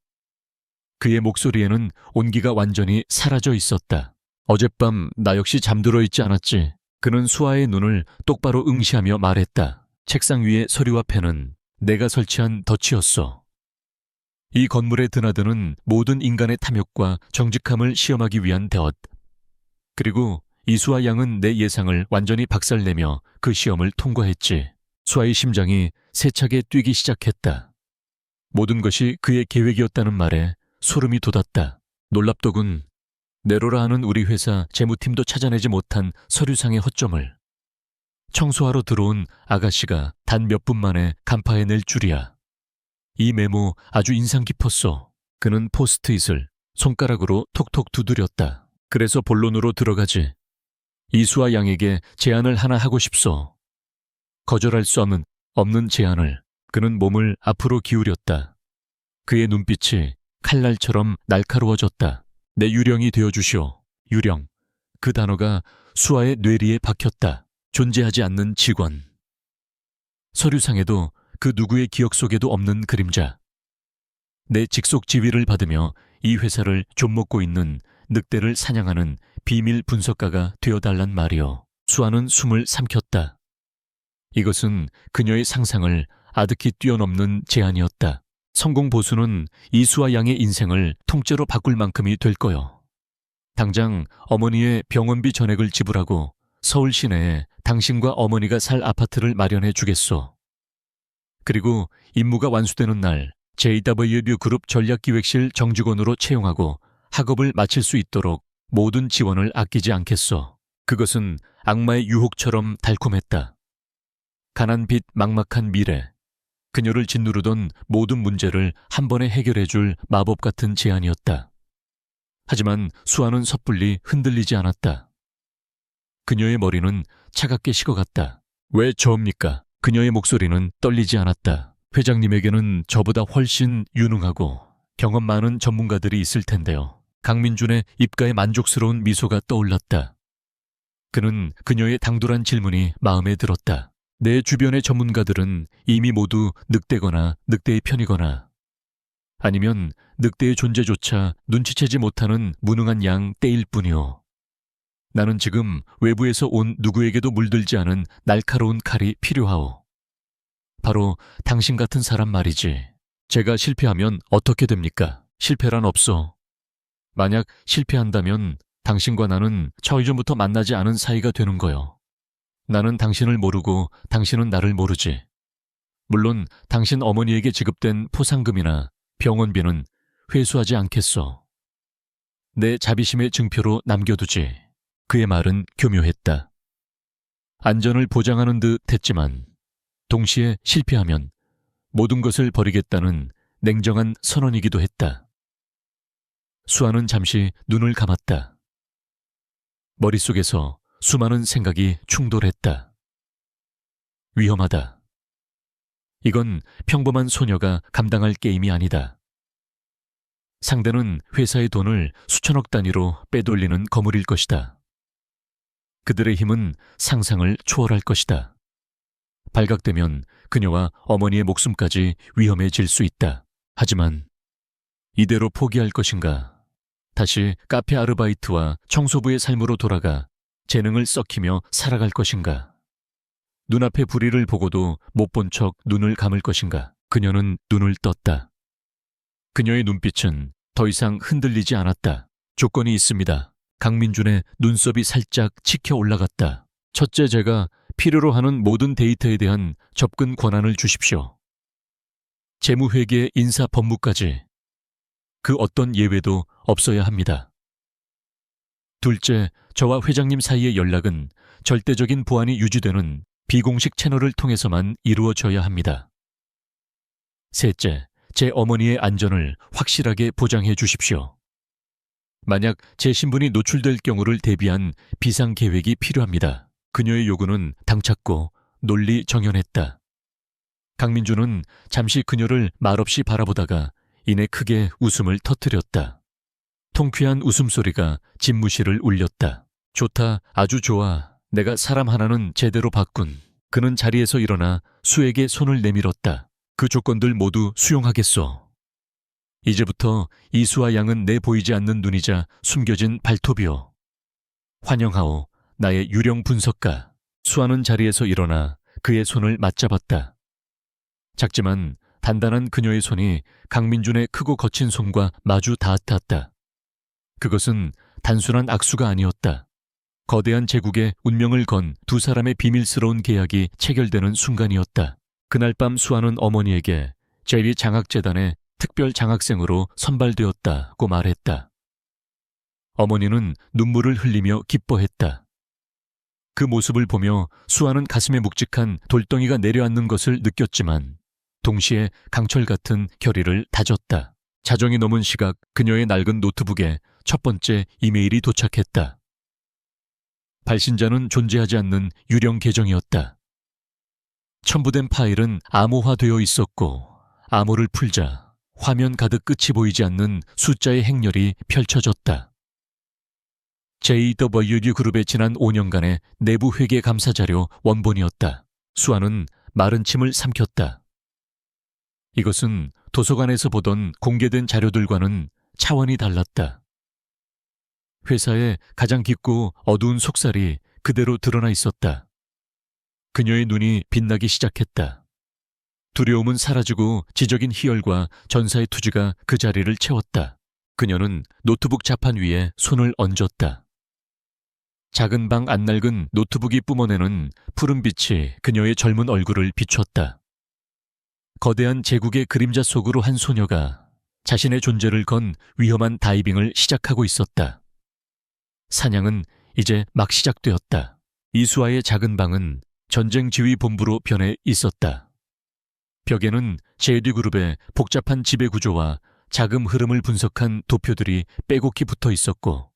그의 목소리에는 온기가 완전히 사라져 있었다. 어젯밤 나 역시 잠들어 있지 않았지. 그는 수아의 눈을 똑바로 응시하며 말했다. 책상 위의 서류와 펜은 내가 설치한 덫이었어. 이 건물에 드나드는 모든 인간의 탐욕과 정직함을 시험하기 위한 덫. 그리고 이수아 양은 내 예상을 완전히 박살내며 그 시험을 통과했지. 수아의 심장이 세차게 뛰기 시작했다. 모든 것이 그의 계획이었다는 말에 소름이 돋았다. 놀랍더군. 네로라 하는 우리 회사 재무팀도 찾아내지 못한 서류상의 허점을 청소하러 들어온 아가씨가 단 몇 분 만에 간파해낼 줄이야. 이 메모 아주 인상 깊었어. 그는 포스트잇을 손가락으로 톡톡 두드렸다. 그래서 본론으로 들어가지. 이수아 양에게 제안을 하나 하고 싶소. 거절할 수 없는 제안을. 그는 몸을 앞으로 기울였다. 그의 눈빛이 칼날처럼 날카로워졌다. 내 유령이 되어주시오. 유령. 그 단어가 수아의 뇌리에 박혔다. 존재하지 않는 직원. 서류상에도 그 누구의 기억 속에도 없는 그림자. 내 직속 지위를 받으며 이 회사를 좀먹고 있는 늑대를 사냥하는 비밀 분석가가 되어달란 말이오. 수아는 숨을 삼켰다. 이것은 그녀의 상상을 아득히 뛰어넘는 제안이었다. 성공 보수는 이수아 양의 인생을 통째로 바꿀 만큼이 될 거요. 당장 어머니의 병원비 전액을 지불하고 서울 시내에 당신과 어머니가 살 아파트를 마련해 주겠소. 그리고 임무가 완수되는 날 JW그룹 전략기획실 정직원으로 채용하고 학업을 마칠 수 있도록 모든 지원을 아끼지 않겠소. 그것은 악마의 유혹처럼 달콤했다. 가난빛 막막한 미래. 그녀를 짓누르던 모든 문제를 한 번에 해결해줄 마법 같은 제안이었다. 하지만 수아는 섣불리 흔들리지 않았다. 그녀의 머리는 차갑게 식어갔다. 왜 저입니까? 그녀의 목소리는 떨리지 않았다. 회장님에게는 저보다 훨씬 유능하고 경험 많은 전문가들이 있을 텐데요. 강민준의 입가에 만족스러운 미소가 떠올랐다. 그는 그녀의 당돌한 질문이 마음에 들었다. 내 주변의 전문가들은 이미 모두 늑대거나 늑대의 편이거나 아니면 늑대의 존재조차 눈치채지 못하는 무능한 양 떼일 뿐이오. 나는 지금 외부에서 온 누구에게도 물들지 않은 날카로운 칼이 필요하오. 바로 당신 같은 사람 말이지. 제가 실패하면 어떻게 됩니까? 실패란 없어. 만약 실패한다면 당신과 나는 처이전부터 만나지 않은 사이가 되는 거요. 나는 당신을 모르고 당신은 나를 모르지. 물론 당신 어머니에게 지급된 포상금이나 병원비는 회수하지 않겠어. 내 자비심의 증표로 남겨두지. 그의 말은 교묘했다. 안전을 보장하는 듯 했지만 동시에 실패하면 모든 것을 버리겠다는 냉정한 선언이기도 했다. 수아는 잠시 눈을 감았다. 머릿속에서 수많은 생각이 충돌했다. 위험하다. 이건 평범한 소녀가 감당할 게임이 아니다. 상대는 회사의 돈을 수천억 단위로 빼돌리는 거물일 것이다. 그들의 힘은 상상을 초월할 것이다. 발각되면 그녀와 어머니의 목숨까지 위험해질 수 있다. 하지만 이대로 포기할 것인가? 다시 카페 아르바이트와 청소부의 삶으로 돌아가 재능을 썩히며 살아갈 것인가? 눈앞의 불의를 보고도 못 본 척 눈을 감을 것인가? 그녀는 눈을 떴다. 그녀의 눈빛은 더 이상 흔들리지 않았다. 조건이 있습니다. 강민준의 눈썹이 살짝 치켜 올라갔다. 첫째, 제가 필요로 하는 모든 데이터에 대한 접근 권한을 주십시오. 재무회계, 인사, 법무까지. 그 어떤 예외도 없어야 합니다. 둘째, 저와 회장님 사이의 연락은 절대적인 보안이 유지되는 비공식 채널을 통해서만 이루어져야 합니다. 셋째, 제 어머니의 안전을 확실하게 보장해 주십시오. 만약 제 신분이 노출될 경우를 대비한 비상계획이 필요합니다. 그녀의 요구는 당찼고 논리 정연했다. 강민준은 잠시 그녀를 말없이 바라보다가 이내 크게 웃음을 터뜨렸다. 통쾌한 웃음소리가 집무실을 울렸다. 좋다, 아주 좋아. 내가 사람 하나는 제대로 봤군. 그는 자리에서 일어나 수에게 손을 내밀었다. 그 조건들 모두 수용하겠소. 이제부터 이수와 양은 내 보이지 않는 눈이자 숨겨진 발톱이오. 환영하오, 나의 유령 분석가. 수아는 자리에서 일어나 그의 손을 맞잡았다. 작지만 단단한 그녀의 손이 강민준의 크고 거친 손과 마주 닿았다. 그것은 단순한 악수가 아니었다. 거대한 제국의 운명을 건 두 사람의 비밀스러운 계약이 체결되는 순간이었다. 그날 밤 수아는 어머니에게 제리 장학재단의 특별 장학생으로 선발되었다고 말했다. 어머니는 눈물을 흘리며 기뻐했다. 그 모습을 보며 수아는 가슴에 묵직한 돌덩이가 내려앉는 것을 느꼈지만 동시에 강철 같은 결의를 다졌다. 자정이 넘은 시각 그녀의 낡은 노트북에 첫 번째 이메일이 도착했다. 발신자는 존재하지 않는 유령 계정이었다. 첨부된 파일은 암호화되어 있었고 암호를 풀자 화면 가득 끝이 보이지 않는 숫자의 행렬이 펼쳐졌다. JWD 그룹의 지난 5년간의 내부 회계 감사 자료 원본이었다. 수아는 마른 침을 삼켰다. 이것은 도서관에서 보던 공개된 자료들과는 차원이 달랐다. 회사의 가장 깊고 어두운 속살이 그대로 드러나 있었다. 그녀의 눈이 빛나기 시작했다. 두려움은 사라지고 지적인 희열과 전사의 투지가 그 자리를 채웠다. 그녀는 노트북 자판 위에 손을 얹었다. 작은 방 안낡은 노트북이 뿜어내는 푸른 빛이 그녀의 젊은 얼굴을 비췄다. 거대한 제국의 그림자 속으로 한 소녀가 자신의 존재를 건 위험한 다이빙을 시작하고 있었다. 사냥은 이제 막 시작되었다. 이수아의 작은 방은 전쟁 지휘 본부로 변해 있었다. 벽에는 JD그룹의 복잡한 지배 구조와 자금 흐름을 분석한 도표들이 빼곡히 붙어 있었고,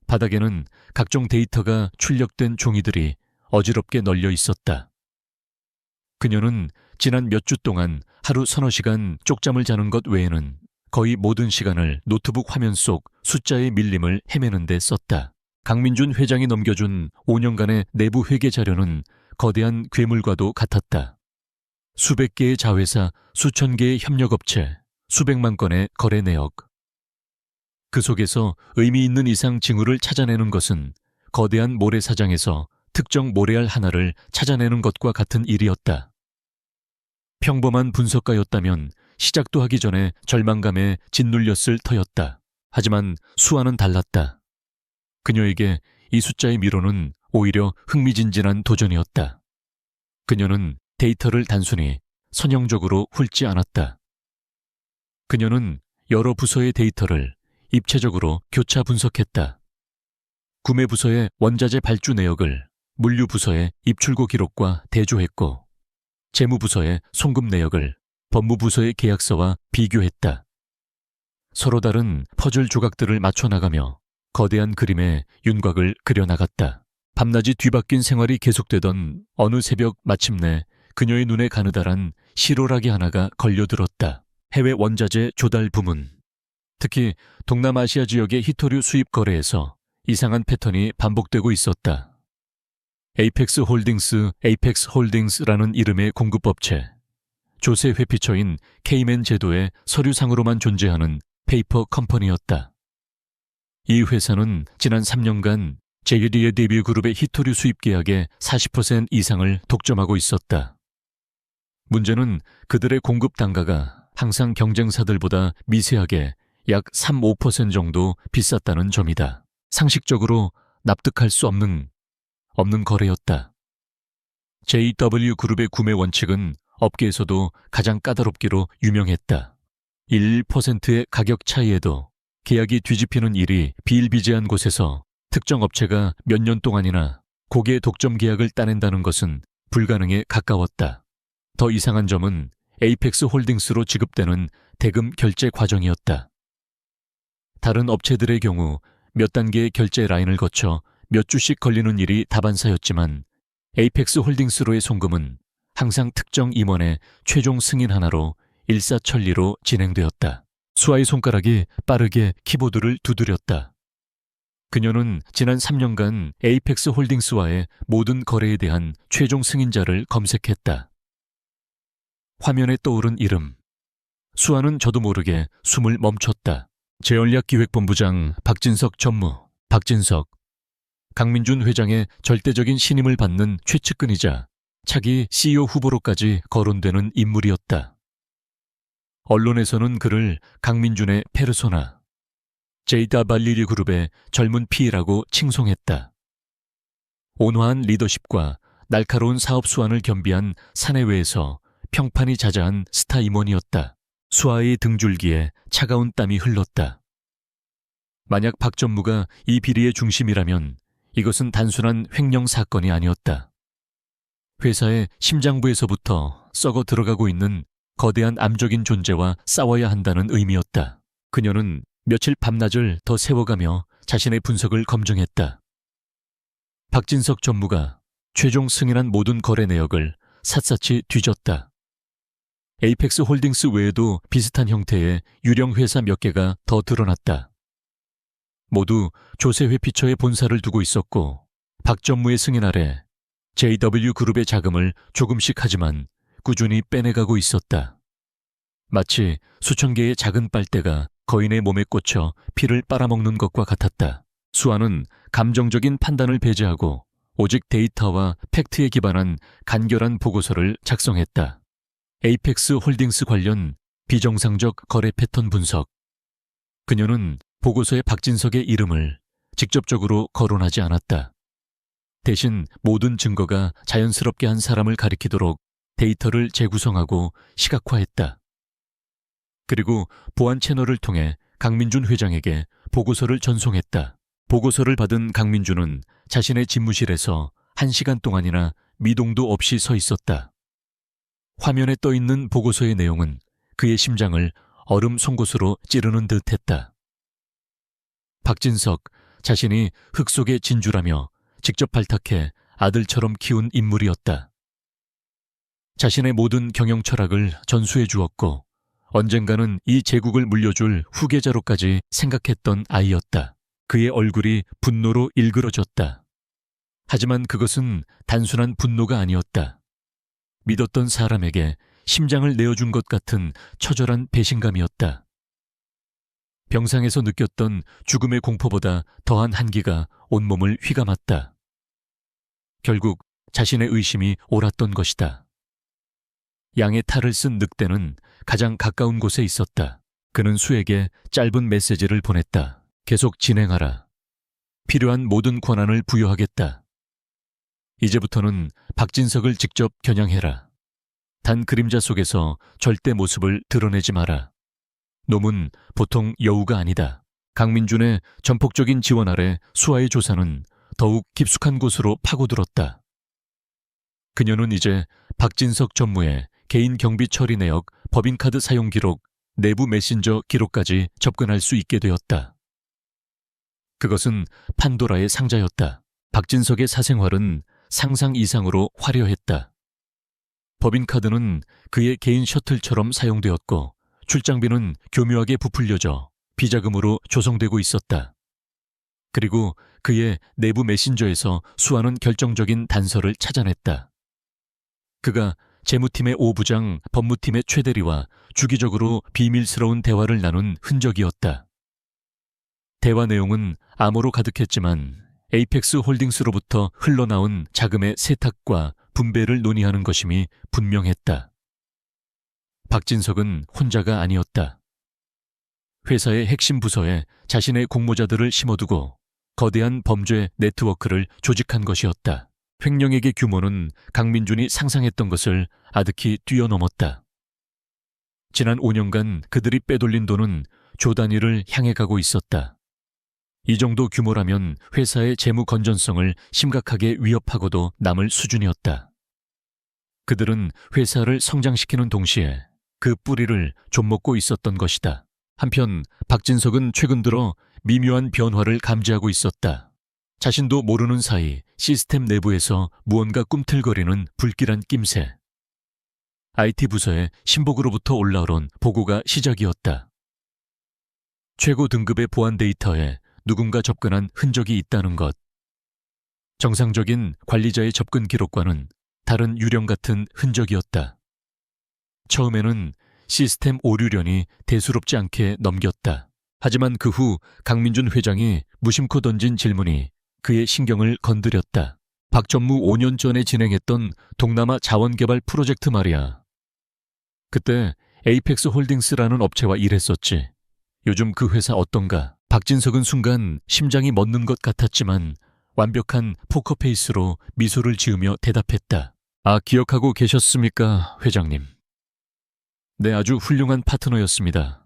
바닥에는 각종 데이터가 출력된 종이들이 어지럽게 널려 있었다. 그녀는 지난 몇 주 동안 하루 서너 시간 쪽잠을 자는 것 외에는 거의 모든 시간을 노트북 화면 속 숫자의 밀림을 헤매는 데 썼다. 강민준 회장이 넘겨준 5년간의 내부 회계 자료는 거대한 괴물과도 같았다. 수백 개의 자회사, 수천 개의 협력업체, 수백만 건의 거래 내역. 그 속에서 의미 있는 이상 징후를 찾아내는 것은 거대한 모래사장에서 특정 모래알 하나를 찾아내는 것과 같은 일이었다. 평범한 분석가였다면 시작도 하기 전에 절망감에 짓눌렸을 터였다. 하지만 수아는 달랐다. 그녀에게 이 숫자의 미로는 오히려 흥미진진한 도전이었다. 그녀는 데이터를 단순히 선형적으로 훑지 않았다. 그녀는 여러 부서의 데이터를 입체적으로 교차 분석했다. 구매 부서의 원자재 발주 내역을 물류 부서의 입출고 기록과 대조했고, 재무 부서의 송금 내역을 법무 부서의 계약서와 비교했다. 서로 다른 퍼즐 조각들을 맞춰 나가며 거대한 그림의 윤곽을 그려나갔다. 밤낮이 뒤바뀐 생활이 계속되던 어느 새벽 마침내 그녀의 눈에 가느다란 실오라기 하나가 걸려들었다. 해외 원자재 조달 부문. 특히 동남아시아 지역의 히토류 수입 거래에서 이상한 패턴이 반복되고 있었다. 에이펙스 홀딩스라는 이름의 공급업체. 조세 회피처인 케이맨 제도의 서류상으로만 존재하는 페이퍼 컴퍼니였다. 이 회사는 지난 3년간 JD그룹의 히토류 수입 계약의 40% 이상을 독점하고 있었다. 문제는 그들의 공급 단가가 항상 경쟁사들보다 미세하게 약 3~5% 정도 비쌌다는 점이다. 상식적으로 납득할 수 없는 거래였다. JW그룹의 구매 원칙은 업계에서도 가장 까다롭기로 유명했다. 1%의 가격 차이에도 계약이 뒤집히는 일이 비일비재한 곳에서 특정 업체가 몇 년 동안이나 고객 독점 계약을 따낸다는 것은 불가능에 가까웠다. 더 이상한 점은 에이펙스 홀딩스로 지급되는 대금 결제 과정이었다. 다른 업체들의 경우 몇 단계의 결제 라인을 거쳐 몇 주씩 걸리는 일이 다반사였지만, 에이펙스 홀딩스로의 송금은 항상 특정 임원의 최종 승인 하나로 일사천리로 진행되었다. 수아의 손가락이 빠르게 키보드를 두드렸다. 그녀는 지난 3년간 에이펙스 홀딩스와의 모든 거래에 대한 최종 승인자를 검색했다. 화면에 떠오른 이름. 수아는 저도 모르게 숨을 멈췄다. 제언략기획본부장 박진석 전무. 박진석. 강민준 회장의 절대적인 신임을 받는 최측근이자 차기 CEO 후보로까지 거론되는 인물이었다. 언론에서는 그를 강민준의 페르소나, JW그룹의 젊은 P라고 칭송했다. 온화한 리더십과 날카로운 사업 수완을 겸비한 사내외에서 평판이 자자한 스타 임원이었다. 수아의 등줄기에 차가운 땀이 흘렀다. 만약 박 전무가 이 비리의 중심이라면 이것은 단순한 횡령 사건이 아니었다. 회사의 심장부에서부터 썩어 들어가고 있는 거대한 암적인 존재와 싸워야 한다는 의미였다. 그녀는 며칠 밤낮을 더 세워가며 자신의 분석을 검증했다. 박진석 전무가 최종 승인한 모든 거래 내역을 샅샅이 뒤졌다. 에이펙스 홀딩스 외에도 비슷한 형태의 유령 회사 몇 개가 더 드러났다. 모두 조세 회피처에 본사를 두고 있었고, 박 전무의 승인 아래 JW그룹의 자금을 조금씩 하지만 꾸준히 빼내가고 있었다. 마치 수천 개의 작은 빨대가 거인의 몸에 꽂혀 피를 빨아먹는 것과 같았다. 수아는 감정적인 판단을 배제하고 오직 데이터와 팩트에 기반한 간결한 보고서를 작성했다. 에이펙스 홀딩스 관련 비정상적 거래 패턴 분석. 그녀는 보고서에 박진석의 이름을 직접적으로 거론하지 않았다. 대신 모든 증거가 자연스럽게 한 사람을 가리키도록 데이터를 재구성하고 시각화했다. 그리고 보안 채널을 통해 강민준 회장에게 보고서를 전송했다. 보고서를 받은 강민준은 자신의 집무실에서 1시간 동안이나 미동도 없이 서 있었다. 화면에 떠 있는 보고서의 내용은 그의 심장을 얼음 송곳으로 찌르는 듯했다. 박진석, 자신이 흙 속의 진주라며 직접 발탁해 아들처럼 키운 인물이었다. 자신의 모든 경영 철학을 전수해 주었고 언젠가는 이 제국을 물려줄 후계자로까지 생각했던 아이였다. 그의 얼굴이 분노로 일그러졌다. 하지만 그것은 단순한 분노가 아니었다. 믿었던 사람에게 심장을 내어준 것 같은 처절한 배신감이었다. 병상에서 느꼈던 죽음의 공포보다 더한 한기가 온몸을 휘감았다. 결국 자신의 의심이 옳았던 것이다. 양의 탈을 쓴 늑대는 가장 가까운 곳에 있었다. 그는 수에게 짧은 메시지를 보냈다. 계속 진행하라. 필요한 모든 권한을 부여하겠다. 이제부터는 박진석을 직접 겨냥해라. 단 그림자 속에서 절대 모습을 드러내지 마라. 놈은 보통 여우가 아니다. 강민준의 전폭적인 지원 아래 수아의 조사는 더욱 깊숙한 곳으로 파고들었다. 그녀는 이제 박진석 전무의 개인 경비 처리 내역, 법인카드 사용 기록, 내부 메신저 기록까지 접근할 수 있게 되었다. 그것은 판도라의 상자였다. 박진석의 사생활은 상상 이상으로 화려했다. 법인카드는 그의 개인 셔틀처럼 사용되었고 출장비는 교묘하게 부풀려져 비자금으로 조성되고 있었다. 그리고 그의 내부 메신저에서 수아는 결정적인 단서를 찾아냈다. 그가 재무팀의 5부장, 법무팀의 최대리와 주기적으로 비밀스러운 대화를 나눈 흔적이었다. 대화 내용은 암호로 가득했지만 에이펙스 홀딩스로부터 흘러나온 자금의 세탁과 분배를 논의하는 것임이 분명했다. 박진석은 혼자가 아니었다. 회사의 핵심 부서에 자신의 공모자들을 심어두고 거대한 범죄 네트워크를 조직한 것이었다. 횡령액의 규모는 강민준이 상상했던 것을 아득히 뛰어넘었다. 지난 5년간 그들이 빼돌린 돈은 조 단위를 향해 가고 있었다. 이 정도 규모라면 회사의 재무 건전성을 심각하게 위협하고도 남을 수준이었다. 그들은 회사를 성장시키는 동시에 그 뿌리를 좀먹고 있었던 것이다. 한편 박진석은 최근 들어 미묘한 변화를 감지하고 있었다. 자신도 모르는 사이 시스템 내부에서 무언가 꿈틀거리는 불길한 낌새. IT 부서의 신복으로부터 올라온 보고가 시작이었다. 최고 등급의 보안 데이터에 누군가 접근한 흔적이 있다는 것. 정상적인 관리자의 접근 기록과는 다른 유령 같은 흔적이었다. 처음에는 시스템 오류련이 대수롭지 않게 넘겼다. 하지만 그 후 강민준 회장이 무심코 던진 질문이 그의 신경을 건드렸다. 박 전무 5년 전에 진행했던 동남아 자원개발 프로젝트 말이야. 그때 에이펙스 홀딩스라는 업체와 일했었지. 요즘 그 회사 어떤가? 박진석은 순간 심장이 멎는 것 같았지만 완벽한 포커페이스로 미소를 지으며 대답했다. 아, 기억하고 계셨습니까, 회장님? 네, 아주 훌륭한 파트너였습니다.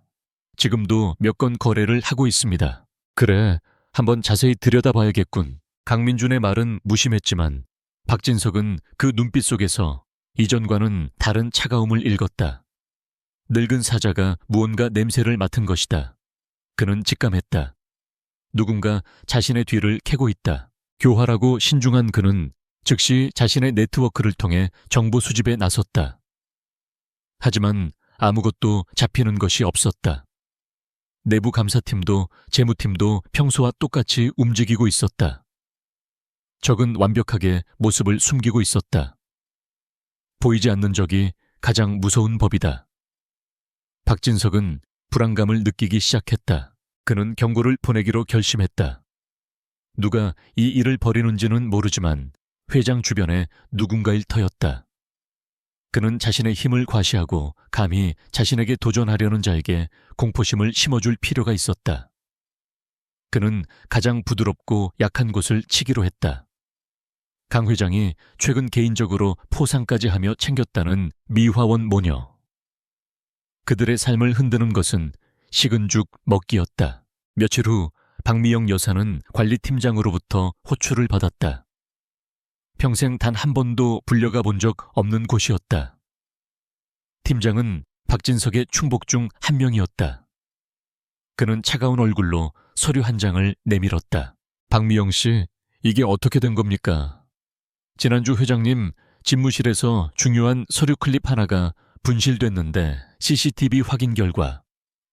지금도 몇 건 거래를 하고 있습니다. 그래, 한번 자세히 들여다봐야겠군. 강민준의 말은 무심했지만 박진석은 그 눈빛 속에서 이전과는 다른 차가움을 읽었다. 늙은 사자가 무언가 냄새를 맡은 것이다. 그는 직감했다. 누군가 자신의 뒤를 캐고 있다. 교활하고 신중한 그는 즉시 자신의 네트워크를 통해 정보 수집에 나섰다. 하지만 아무것도 잡히는 것이 없었다. 내부 감사팀도 재무팀도 평소와 똑같이 움직이고 있었다. 적은 완벽하게 모습을 숨기고 있었다. 보이지 않는 적이 가장 무서운 법이다. 박진석은 불안감을 느끼기 시작했다. 그는 경고를 보내기로 결심했다. 누가 이 일을 벌이는지는 모르지만 회장 주변에 누군가일 터였다. 그는 자신의 힘을 과시하고 감히 자신에게 도전하려는 자에게 공포심을 심어줄 필요가 있었다. 그는 가장 부드럽고 약한 곳을 치기로 했다. 강 회장이 최근 개인적으로 포상까지 하며 챙겼다는 미화원 모녀. 그들의 삶을 흔드는 것은 식은 죽 먹기였다. 며칠 후 박미영 여사는 관리팀장으로부터 호출을 받았다. 평생 단 한 번도 불려가 본 적 없는 곳이었다. 팀장은 박진석의 충복 중 한 명이었다. 그는 차가운 얼굴로 서류 한 장을 내밀었다. 박미영 씨, 이게 어떻게 된 겁니까? 지난주 회장님 집무실에서 중요한 서류 클립 하나가 분실됐는데 CCTV 확인 결과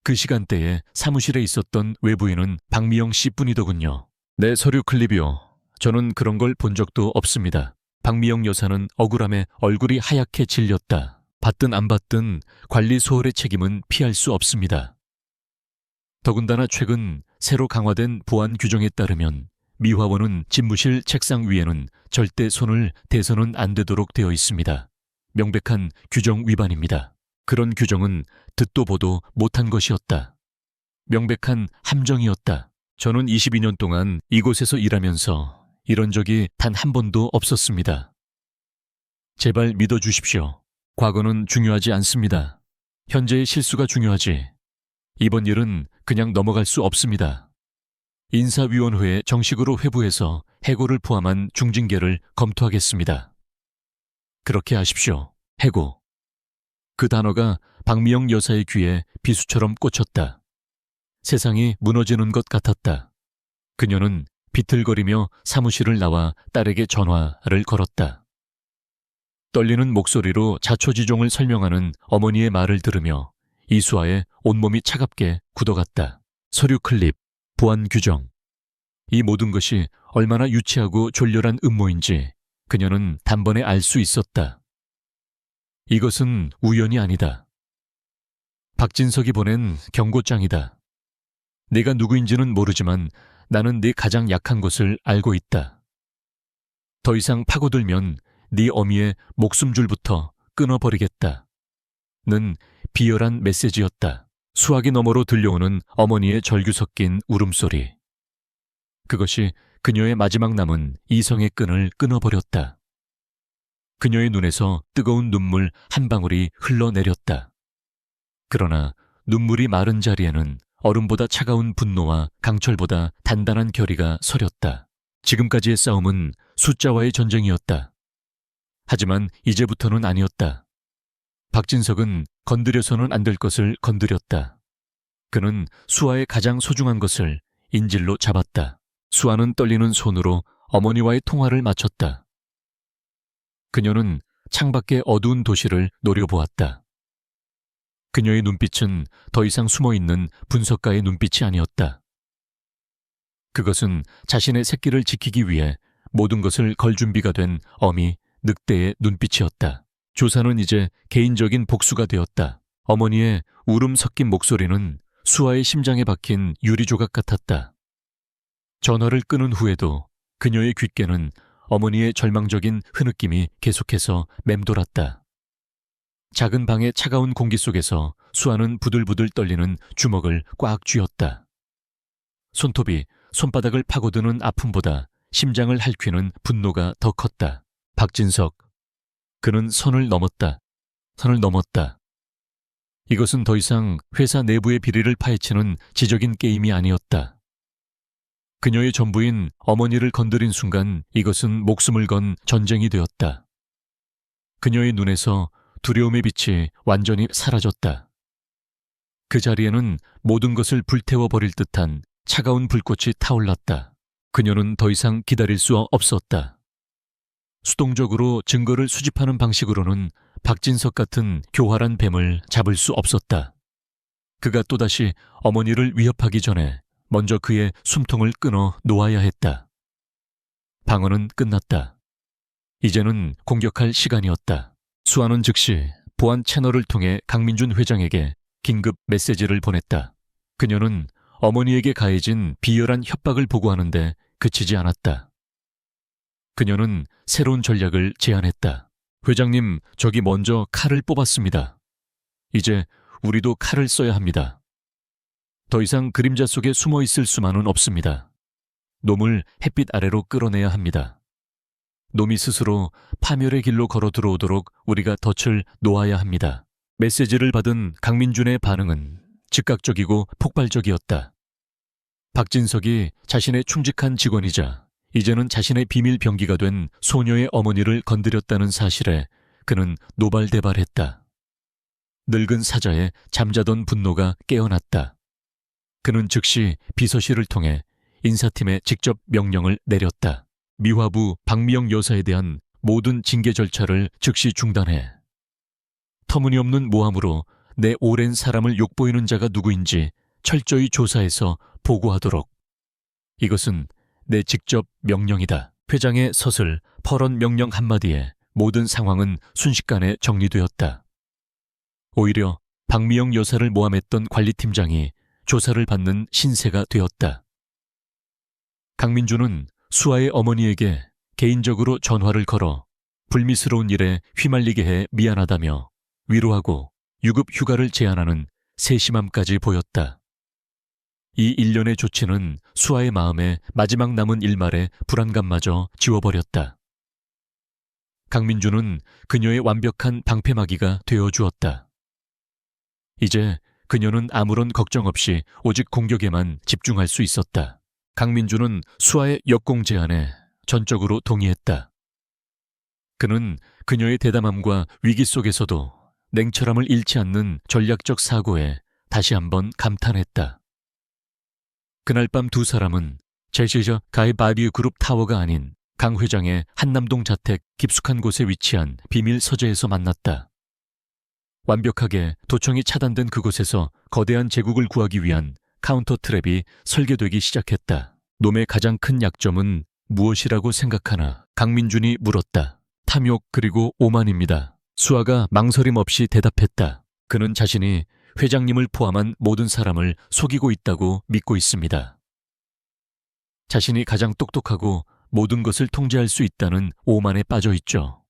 그 시간대에 사무실에 있었던 외부인은 박미영 씨 뿐이더군요. 내 서류 클립이요. 저는 그런 걸 본 적도 없습니다. 박미영 여사는 억울함에 얼굴이 하얗게 질렸다. 받든 안 받든 관리 소홀의 책임은 피할 수 없습니다. 더군다나 최근 새로 강화된 보안 규정에 따르면 미화원은 집무실 책상 위에는 절대 손을 대서는 안 되도록 되어 있습니다. 명백한 규정 위반입니다. 그런 규정은 듣도 보도 못한 것이었다. 명백한 함정이었다. 저는 22년 동안 이곳에서 일하면서 이런 적이 단 한 번도 없었습니다. 제발 믿어주십시오. 과거는 중요하지 않습니다. 현재의 실수가 중요하지. 이번 일은 그냥 넘어갈 수 없습니다. 인사위원회에 정식으로 회부해서 해고를 포함한 중징계를 검토하겠습니다. 그렇게 하십시오. 해고. 그 단어가 박미영 여사의 귀에 비수처럼 꽂혔다. 세상이 무너지는 것 같았다. 그녀는 비틀거리며 사무실을 나와 딸에게 전화를 걸었다. 떨리는 목소리로 자초지종을 설명하는 어머니의 말을 들으며 이수아의 온몸이 차갑게 굳어갔다. 서류 클립, 보안 규정. 이 모든 것이 얼마나 유치하고 졸렬한 음모인지 그녀는 단번에 알 수 있었다. 이것은 우연이 아니다. 박진석이 보낸 경고장이다. 네가 누구인지는 모르지만 나는 네 가장 약한 것을 알고 있다. 더 이상 파고들면 네 어미의 목숨줄부터 끊어버리겠다. 는 비열한 메시지였다. 수화기 너머로 들려오는 어머니의 절규 섞인 울음소리. 그것이 그녀의 마지막 남은 이성의 끈을 끊어버렸다. 그녀의 눈에서 뜨거운 눈물 한 방울이 흘러내렸다. 그러나 눈물이 마른 자리에는 얼음보다 차가운 분노와 강철보다 단단한 결의가 서렸다. 지금까지의 싸움은 숫자와의 전쟁이었다. 하지만 이제부터는 아니었다. 박진석은 건드려서는 안 될 것을 건드렸다. 그는 수아의 가장 소중한 것을 인질로 잡았다. 수아는 떨리는 손으로 어머니와의 통화를 마쳤다. 그녀는 창밖의 어두운 도시를 노려보았다. 그녀의 눈빛은 더 이상 숨어있는 분석가의 눈빛이 아니었다. 그것은 자신의 새끼를 지키기 위해 모든 것을 걸 준비가 된 어미 늑대의 눈빛이었다. 조사는 이제 개인적인 복수가 되었다. 어머니의 울음 섞인 목소리는 수아의 심장에 박힌 유리조각 같았다. 전화를 끊은 후에도 그녀의 귓께는 어머니의 절망적인 흐느낌이 계속해서 맴돌았다. 작은 방의 차가운 공기 속에서 수아는 부들부들 떨리는 주먹을 꽉 쥐었다. 손톱이 손바닥을 파고드는 아픔보다 심장을 핥히는 분노가 더 컸다. 박진석. 그는 선을 넘었다. 선을 넘었다. 이것은 더 이상 회사 내부의 비리를 파헤치는 지적인 게임이 아니었다. 그녀의 전부인 어머니를 건드린 순간 이것은 목숨을 건 전쟁이 되었다. 그녀의 눈에서 두려움의 빛이 완전히 사라졌다. 그 자리에는 모든 것을 불태워버릴 듯한 차가운 불꽃이 타올랐다. 그녀는 더 이상 기다릴 수 없었다. 수동적으로 증거를 수집하는 방식으로는 박진석 같은 교활한 뱀을 잡을 수 없었다. 그가 또다시 어머니를 위협하기 전에 먼저 그의 숨통을 끊어 놓아야 했다. 방어는 끝났다. 이제는 공격할 시간이었다. 수아는 즉시 보안 채널을 통해 강민준 회장에게 긴급 메시지를 보냈다. 그녀는 어머니에게 가해진 비열한 협박을 보고하는데 그치지 않았다. 그녀는 새로운 전략을 제안했다. 회장님, 저기 먼저 칼을 뽑았습니다. 이제 우리도 칼을 써야 합니다. 더 이상 그림자 속에 숨어 있을 수만은 없습니다. 놈을 햇빛 아래로 끌어내야 합니다. 놈이 스스로 파멸의 길로 걸어 들어오도록 우리가 덫을 놓아야 합니다. 메시지를 받은 강민준의 반응은 즉각적이고 폭발적이었다. 박진석이 자신의 충직한 직원이자 이제는 자신의 비밀 병기가 된 소녀의 어머니를 건드렸다는 사실에 그는 노발대발했다. 늙은 사자의 잠자던 분노가 깨어났다. 그는 즉시 비서실을 통해 인사팀에 직접 명령을 내렸다. 미화부 박미영 여사에 대한 모든 징계 절차를 즉시 중단해. 터무니없는 모함으로 내 오랜 사람을 욕보이는 자가 누구인지 철저히 조사해서 보고하도록. 이것은 내 직접 명령이다. 회장의 서슬 퍼런 명령 한마디에 모든 상황은 순식간에 정리되었다. 오히려 박미영 여사를 모함했던 관리팀장이 조사를 받는 신세가 되었다. 강민주는 수아의 어머니에게 개인적으로 전화를 걸어 불미스러운 일에 휘말리게 해 미안하다며 위로하고 유급 휴가를 제안하는 세심함까지 보였다. 이 일련의 조치는 수아의 마음에 마지막 남은 일말의 불안감마저 지워버렸다. 강민주는 그녀의 완벽한 방패막이가 되어주었다. 이제 그녀는 아무런 걱정 없이 오직 공격에만 집중할 수 있었다. 강민주는 수아의 역공 제안에 전적으로 동의했다. 그는 그녀의 대담함과 위기 속에서도 냉철함을 잃지 않는 전략적 사고에 다시 한번 감탄했다. 그날 밤 두 사람은 제시저 가이바비우 그룹 타워가 아닌 강 회장의 한남동 자택 깊숙한 곳에 위치한 비밀 서재에서 만났다. 완벽하게 도청이 차단된 그곳에서 거대한 제국을 구하기 위한 카운터 트랩이 설계되기 시작했다. 놈의 가장 큰 약점은 무엇이라고 생각하나? 강민준이 물었다. 탐욕 그리고 오만입니다. 수아가 망설임 없이 대답했다. 그는 자신이 회장님을 포함한 모든 사람을 속이고 있다고 믿고 있습니다. 자신이 가장 똑똑하고 모든 것을 통제할 수 있다는 오만에 빠져 있죠.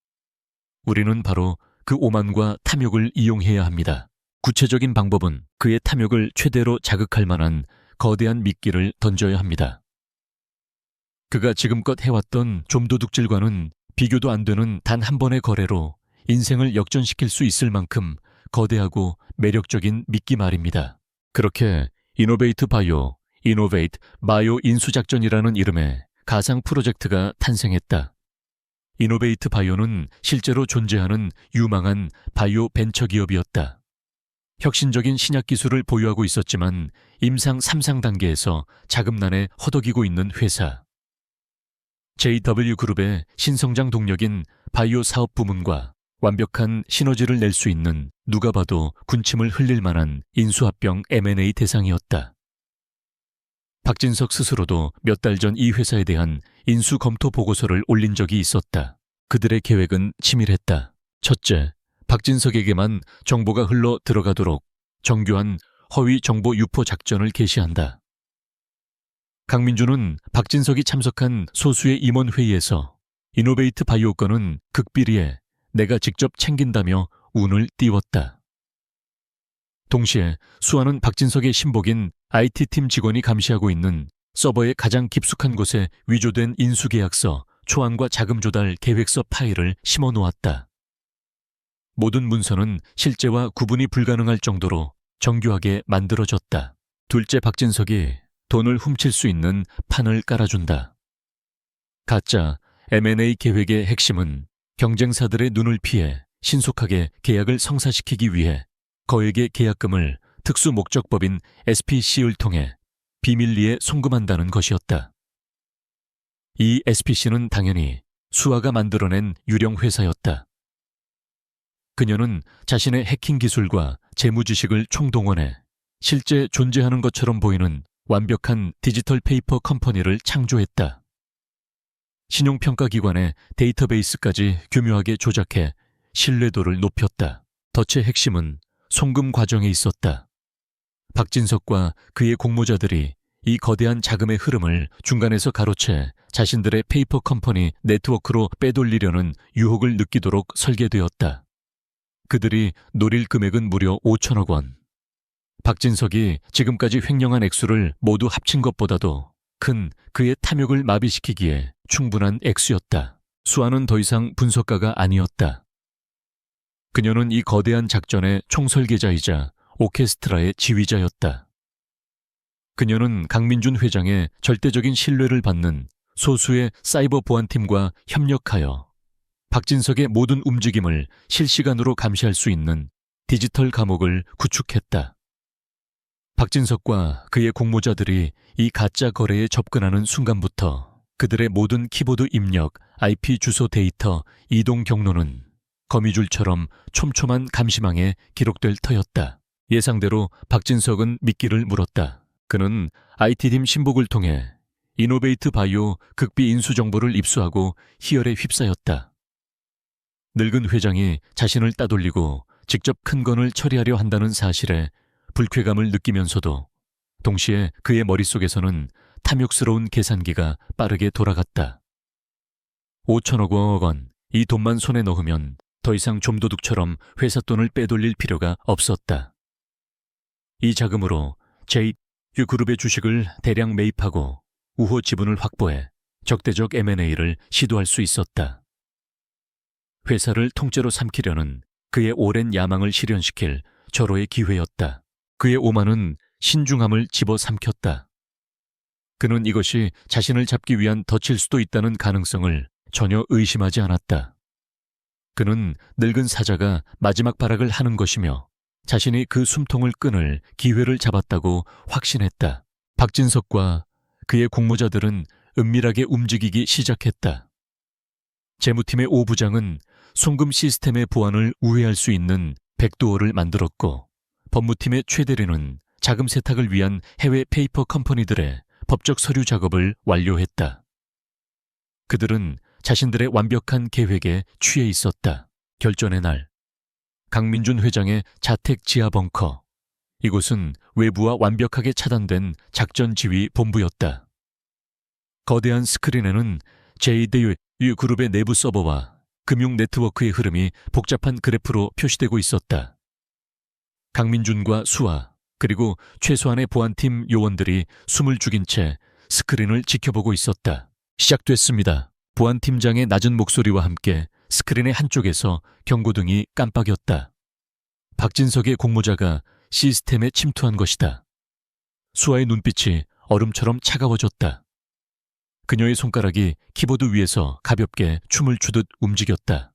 우리는 바로 그 오만과 탐욕을 이용해야 합니다. 구체적인 방법은 그의 탐욕을 최대로 자극할 만한 거대한 미끼를 던져야 합니다. 그가 지금껏 해왔던 좀도둑질과는 비교도 안 되는 단 한 번의 거래로 인생을 역전시킬 수 있을 만큼 거대하고 매력적인 미끼 말입니다. 그렇게 이노베이트 바이오 인수작전이라는 이름의 가상 프로젝트가 탄생했다. 이노베이트 바이오는 실제로 존재하는 유망한 바이오 벤처 기업이었다. 혁신적인 신약 기술을 보유하고 있었지만 임상 3상 단계에서 자금난에 허덕이고 있는 회사. JW그룹의 신성장 동력인 바이오 사업 부문과 완벽한 시너지를 낼 수 있는 누가 봐도 군침을 흘릴 만한 인수합병 M&A 대상이었다. 박진석 스스로도 몇 달 전 이 회사에 대한 인수 검토 보고서를 올린 적이 있었다. 그들의 계획은 치밀했다. 첫째, 박진석에게만 정보가 흘러 들어가도록 정교한 허위 정보 유포 작전을 개시한다. 강민주는 박진석이 참석한 소수의 임원회의에서 이노베이트 바이오 건은 극비리에 내가 직접 챙긴다며 운을 띄웠다. 동시에 수아는 박진석의 신복인 IT팀 직원이 감시하고 있는 서버의 가장 깊숙한 곳에 위조된 인수계약서, 초안과 자금 조달 계획서 파일을 심어 놓았다. 모든 문서는 실제와 구분이 불가능할 정도로 정교하게 만들어졌다. 둘째, 박진석이 돈을 훔칠 수 있는 판을 깔아준다. 가짜 M&A 계획의 핵심은 경쟁사들의 눈을 피해 신속하게 계약을 성사시키기 위해 거액의 계약금을 특수 목적법인 SPC를 통해 비밀리에 송금한다는 것이었다. 이 SPC는 당연히 수아가 만들어낸 유령 회사였다. 그녀는 자신의 해킹 기술과 재무 지식을 총동원해 실제 존재하는 것처럼 보이는 완벽한 디지털 페이퍼 컴퍼니를 창조했다. 신용평가기관의 데이터베이스까지 교묘하게 조작해 신뢰도를 높였다. 덫의 핵심은 송금 과정에 있었다. 박진석과 그의 공모자들이 이 거대한 자금의 흐름을 중간에서 가로채 자신들의 페이퍼 컴퍼니 네트워크로 빼돌리려는 유혹을 느끼도록 설계되었다. 그들이 노릴 금액은 무려 5천억 원. 박진석이 지금까지 횡령한 액수를 모두 합친 것보다도 큰 그의 탐욕을 마비시키기에 충분한 액수였다. 수아는 더 이상 분석가가 아니었다. 그녀는 이 거대한 작전의 총설계자이자 오케스트라의 지휘자였다. 그녀는 강민준 회장의 절대적인 신뢰를 받는 소수의 사이버 보안팀과 협력하여 박진석의 모든 움직임을 실시간으로 감시할 수 있는 디지털 감옥을 구축했다. 박진석과 그의 공모자들이 이 가짜 거래에 접근하는 순간부터 그들의 모든 키보드 입력, IP 주소 데이터, 이동 경로는 거미줄처럼 촘촘한 감시망에 기록될 터였다. 예상대로 박진석은 미끼를 물었다. 그는 IT팀 신복을 통해 이노베이트 바이오 극비 인수 정보를 입수하고 희열에 휩싸였다. 늙은 회장이 자신을 따돌리고 직접 큰 건을 처리하려 한다는 사실에 불쾌감을 느끼면서도 동시에 그의 머릿속에서는 탐욕스러운 계산기가 빠르게 돌아갔다. 5천억 원, 이 돈만 손에 넣으면 더 이상 좀도둑처럼 회사 돈을 빼돌릴 필요가 없었다. 이 자금으로 JU그룹의 주식을 대량 매입하고 우호 지분을 확보해 적대적 M&A를 시도할 수 있었다. 회사를 통째로 삼키려는 그의 오랜 야망을 실현시킬 절호의 기회였다. 그의 오만은 신중함을 집어삼켰다. 그는 이것이 자신을 잡기 위한 덫일 수도 있다는 가능성을 전혀 의심하지 않았다. 그는 늙은 사자가 마지막 발악을 하는 것이며 자신이 그 숨통을 끊을 기회를 잡았다고 확신했다. 박진석과 그의 공모자들은 은밀하게 움직이기 시작했다. 재무팀의 오 부장은 송금 시스템의 보안을 우회할 수 있는 백도어를 만들었고, 법무팀의 최 대리는 자금 세탁을 위한 해외 페이퍼 컴퍼니들의 법적 서류 작업을 완료했다. 그들은 자신들의 완벽한 계획에 취해 있었다. 결전의 날, 강민준 회장의 자택 지하 벙커. 이곳은 외부와 완벽하게 차단된 작전 지휘 본부였다. 거대한 스크린에는 JDU 그룹의 내부 서버와 금융 네트워크의 흐름이 복잡한 그래프로 표시되고 있었다. 강민준과 수아, 그리고 최소한의 보안팀 요원들이 숨을 죽인 채 스크린을 지켜보고 있었다. 시작됐습니다. 보안팀장의 낮은 목소리와 함께 스크린의 한쪽에서 경고등이 깜빡였다. 박진석의 공모자가 시스템에 침투한 것이다. 수아의 눈빛이 얼음처럼 차가워졌다. 그녀의 손가락이 키보드 위에서 가볍게 춤을 추듯 움직였다.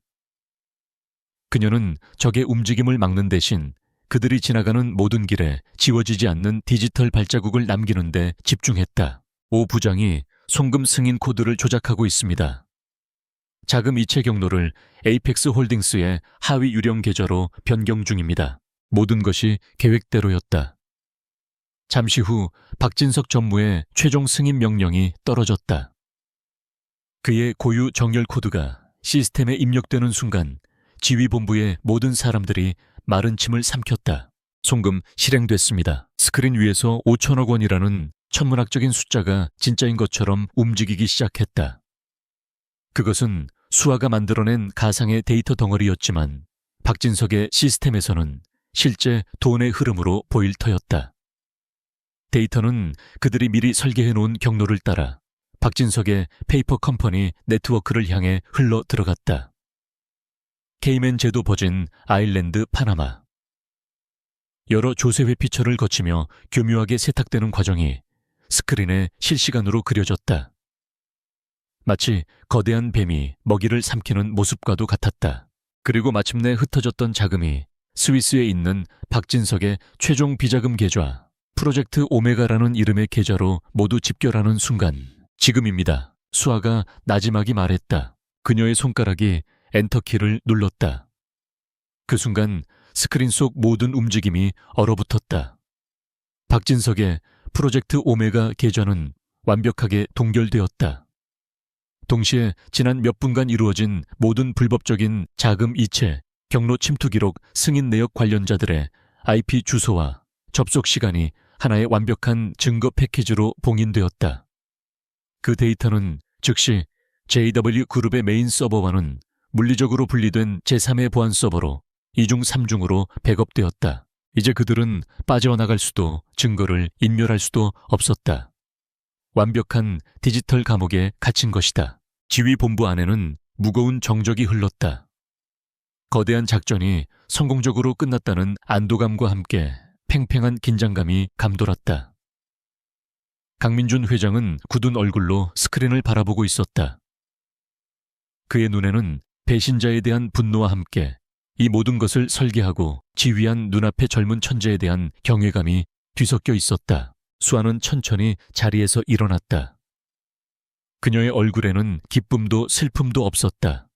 그녀는 적의 움직임을 막는 대신 그들이 지나가는 모든 길에 지워지지 않는 디지털 발자국을 남기는 데 집중했다. 오 부장이 송금 승인 코드를 조작하고 있습니다. 자금 이체 경로를 에이펙스 홀딩스의 하위 유령 계좌로 변경 중입니다. 모든 것이 계획대로였다. 잠시 후 박진석 전무의 최종 승인 명령이 떨어졌다. 그의 고유 정렬 코드가 시스템에 입력되는 순간 지휘본부의 모든 사람들이 마른 침을 삼켰다. 송금 실행됐습니다. 스크린 위에서 5천억 원이라는 천문학적인 숫자가 진짜인 것처럼 움직이기 시작했다. 그것은 수아가 만들어낸 가상의 데이터 덩어리였지만 박진석의 시스템에서는 실제 돈의 흐름으로 보일 터였다. 데이터는 그들이 미리 설계해 놓은 경로를 따라 박진석의 페이퍼 컴퍼니 네트워크를 향해 흘러 들어갔다. 케이맨 제도 버진 아일랜드 파나마. 여러 조세 회피처를 거치며 교묘하게 세탁되는 과정이 스크린에 실시간으로 그려졌다. 마치 거대한 뱀이 먹이를 삼키는 모습과도 같았다. 그리고 마침내 흩어졌던 자금이 스위스에 있는 박진석의 최종 비자금 계좌, 프로젝트 오메가라는 이름의 계좌로 모두 집결하는 순간, 지금입니다. 수아가 나지막이 말했다. 그녀의 손가락이 엔터키를 눌렀다. 그 순간 스크린 속 모든 움직임이 얼어붙었다. 박진석의 프로젝트 오메가 계좌는 완벽하게 동결되었다. 동시에 지난 몇 분간 이루어진 모든 불법적인 자금 이체, 경로 침투 기록, 승인 내역 관련자들의 IP 주소와 접속 시간이 하나의 완벽한 증거 패키지로 봉인되었다. 그 데이터는 즉시 JW그룹의 메인 서버와는 물리적으로 분리된 제3의 보안 서버로 2중 3중으로 백업되었다. 이제 그들은 빠져나갈 수도 증거를 인멸할 수도 없었다. 완벽한 디지털 감옥에 갇힌 것이다. 지휘본부 안에는 무거운 정적이 흘렀다. 거대한 작전이 성공적으로 끝났다는 안도감과 함께 팽팽한 긴장감이 감돌았다. 강민준 회장은 굳은 얼굴로 스크린을 바라보고 있었다. 그의 눈에는 배신자에 대한 분노와 함께 이 모든 것을 설계하고 지휘한 눈앞의 젊은 천재에 대한 경외감이 뒤섞여 있었다. 수아는 천천히 자리에서 일어났다. 그녀의 얼굴에는 기쁨도 슬픔도 없었다.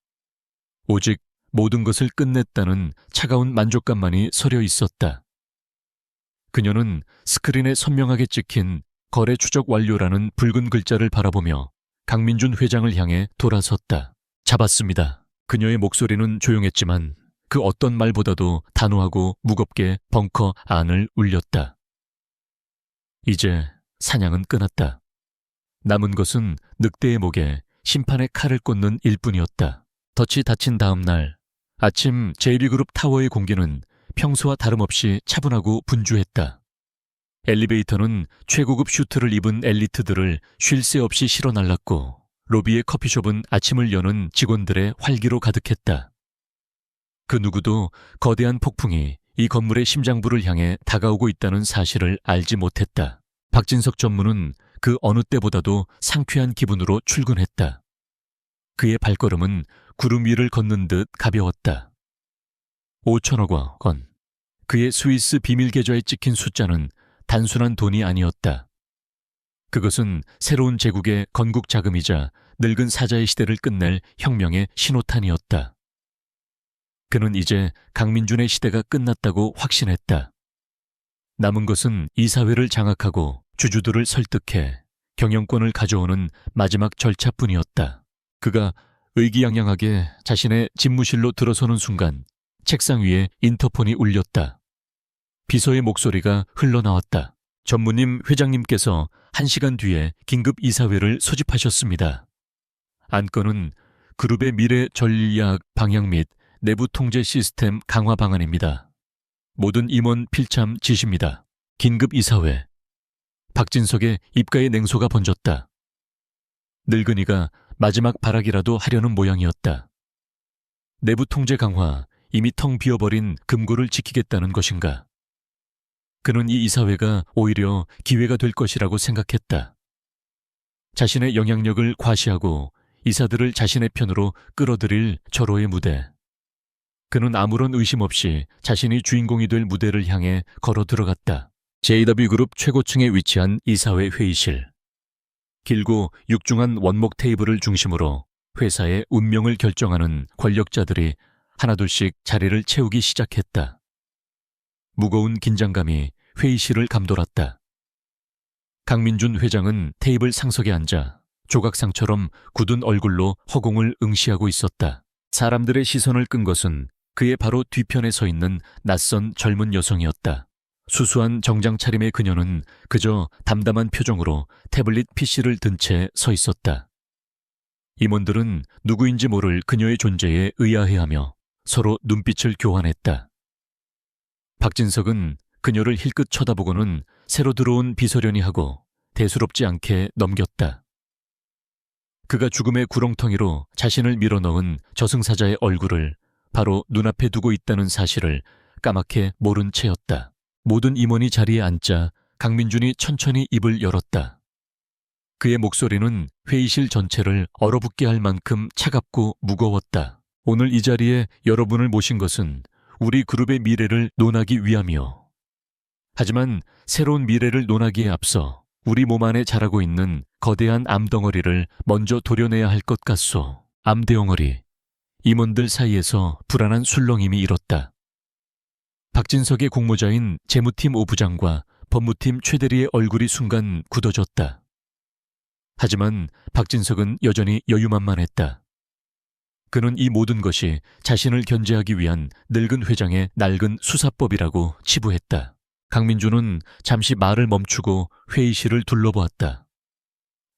오직 모든 것을 끝냈다는 차가운 만족감만이 서려 있었다. 그녀는 스크린에 선명하게 찍힌 거래 추적 완료라는 붉은 글자를 바라보며 강민준 회장을 향해 돌아섰다. 잡았습니다. 그녀의 목소리는 조용했지만 그 어떤 말보다도 단호하고 무겁게 벙커 안을 울렸다. 이제 사냥은 끝났다. 남은 것은 늑대의 목에 심판의 칼을 꽂는 일뿐이었다. 덫이 닫힌 다음 날 아침 JB그룹 타워의 공기는 평소와 다름없이 차분하고 분주했다. 엘리베이터는 최고급 슈트를 입은 엘리트들을 쉴 새 없이 실어 날랐고 로비의 커피숍은 아침을 여는 직원들의 활기로 가득했다. 그 누구도 거대한 폭풍이 이 건물의 심장부를 향해 다가오고 있다는 사실을 알지 못했다. 박진석 전무는 그 어느 때보다도 상쾌한 기분으로 출근했다. 그의 발걸음은 구름 위를 걷는 듯 가벼웠다. 5천억 원. 그의 스위스 비밀 계좌에 찍힌 숫자는 단순한 돈이 아니었다. 그것은 새로운 제국의 건국 자금이자 늙은 사자의 시대를 끝낼 혁명의 신호탄이었다. 그는 이제 강민준의 시대가 끝났다고 확신했다. 남은 것은 이사회를 장악하고 주주들을 설득해 경영권을 가져오는 마지막 절차뿐이었다. 그가 의기양양하게 자신의 집무실로 들어서는 순간 책상 위에 인터폰이 울렸다. 비서의 목소리가 흘러나왔다. 전무님 회장님께서 1시간 뒤에 긴급 이사회를 소집하셨습니다. 안건은 그룹의 미래 전략 방향 및 내부 통제 시스템 강화 방안입니다. 모든 임원 필참 지시입니다. 긴급 이사회. 박진석의 입가에 냉소가 번졌다. 늙은이가 마지막 발악이라도 하려는 모양이었다. 내부 통제 강화, 이미 텅 비어버린 금고를 지키겠다는 것인가? 그는 이 이사회가 오히려 기회가 될 것이라고 생각했다. 자신의 영향력을 과시하고 이사들을 자신의 편으로 끌어들일 절호의 무대. 그는 아무런 의심 없이 자신이 주인공이 될 무대를 향해 걸어 들어갔다. JW그룹 최고층에 위치한 이사회 회의실. 길고 육중한 원목 테이블을 중심으로 회사의 운명을 결정하는 권력자들이 하나둘씩 자리를 채우기 시작했다. 무거운 긴장감이 회의실을 감돌았다. 강민준 회장은 테이블 상석에 앉아 조각상처럼 굳은 얼굴로 허공을 응시하고 있었다. 사람들의 시선을 끈 것은 그의 바로 뒤편에 서 있는 낯선 젊은 여성이었다. 수수한 정장 차림의 그녀는 그저 담담한 표정으로 태블릿 PC를 든 채 서 있었다. 임원들은 누구인지 모를 그녀의 존재에 의아해하며 서로 눈빛을 교환했다. 박진석은 그녀를 힐끗 쳐다보고는 새로 들어온 비서련이 하고 대수롭지 않게 넘겼다. 그가 죽음의 구렁텅이로 자신을 밀어넣은 저승사자의 얼굴을 바로 눈앞에 두고 있다는 사실을 까맣게 모른 채였다. 모든 임원이 자리에 앉자 강민준이 천천히 입을 열었다. 그의 목소리는 회의실 전체를 얼어붙게 할 만큼 차갑고 무거웠다. 오늘 이 자리에 여러분을 모신 것은 우리 그룹의 미래를 논하기 위함이요. 하지만 새로운 미래를 논하기에 앞서 우리 몸 안에 자라고 있는 거대한 암덩어리를 먼저 도려내야 할 것 같소. 암대덩어리. 임원들 사이에서 불안한 술렁임이 일었다. 박진석의 공모자인 재무팀 5부장과 법무팀 최대리의 얼굴이 순간 굳어졌다. 하지만 박진석은 여전히 여유만만했다. 그는 이 모든 것이 자신을 견제하기 위한 늙은 회장의 낡은 수사법이라고 치부했다. 강민준은 잠시 말을 멈추고 회의실을 둘러보았다.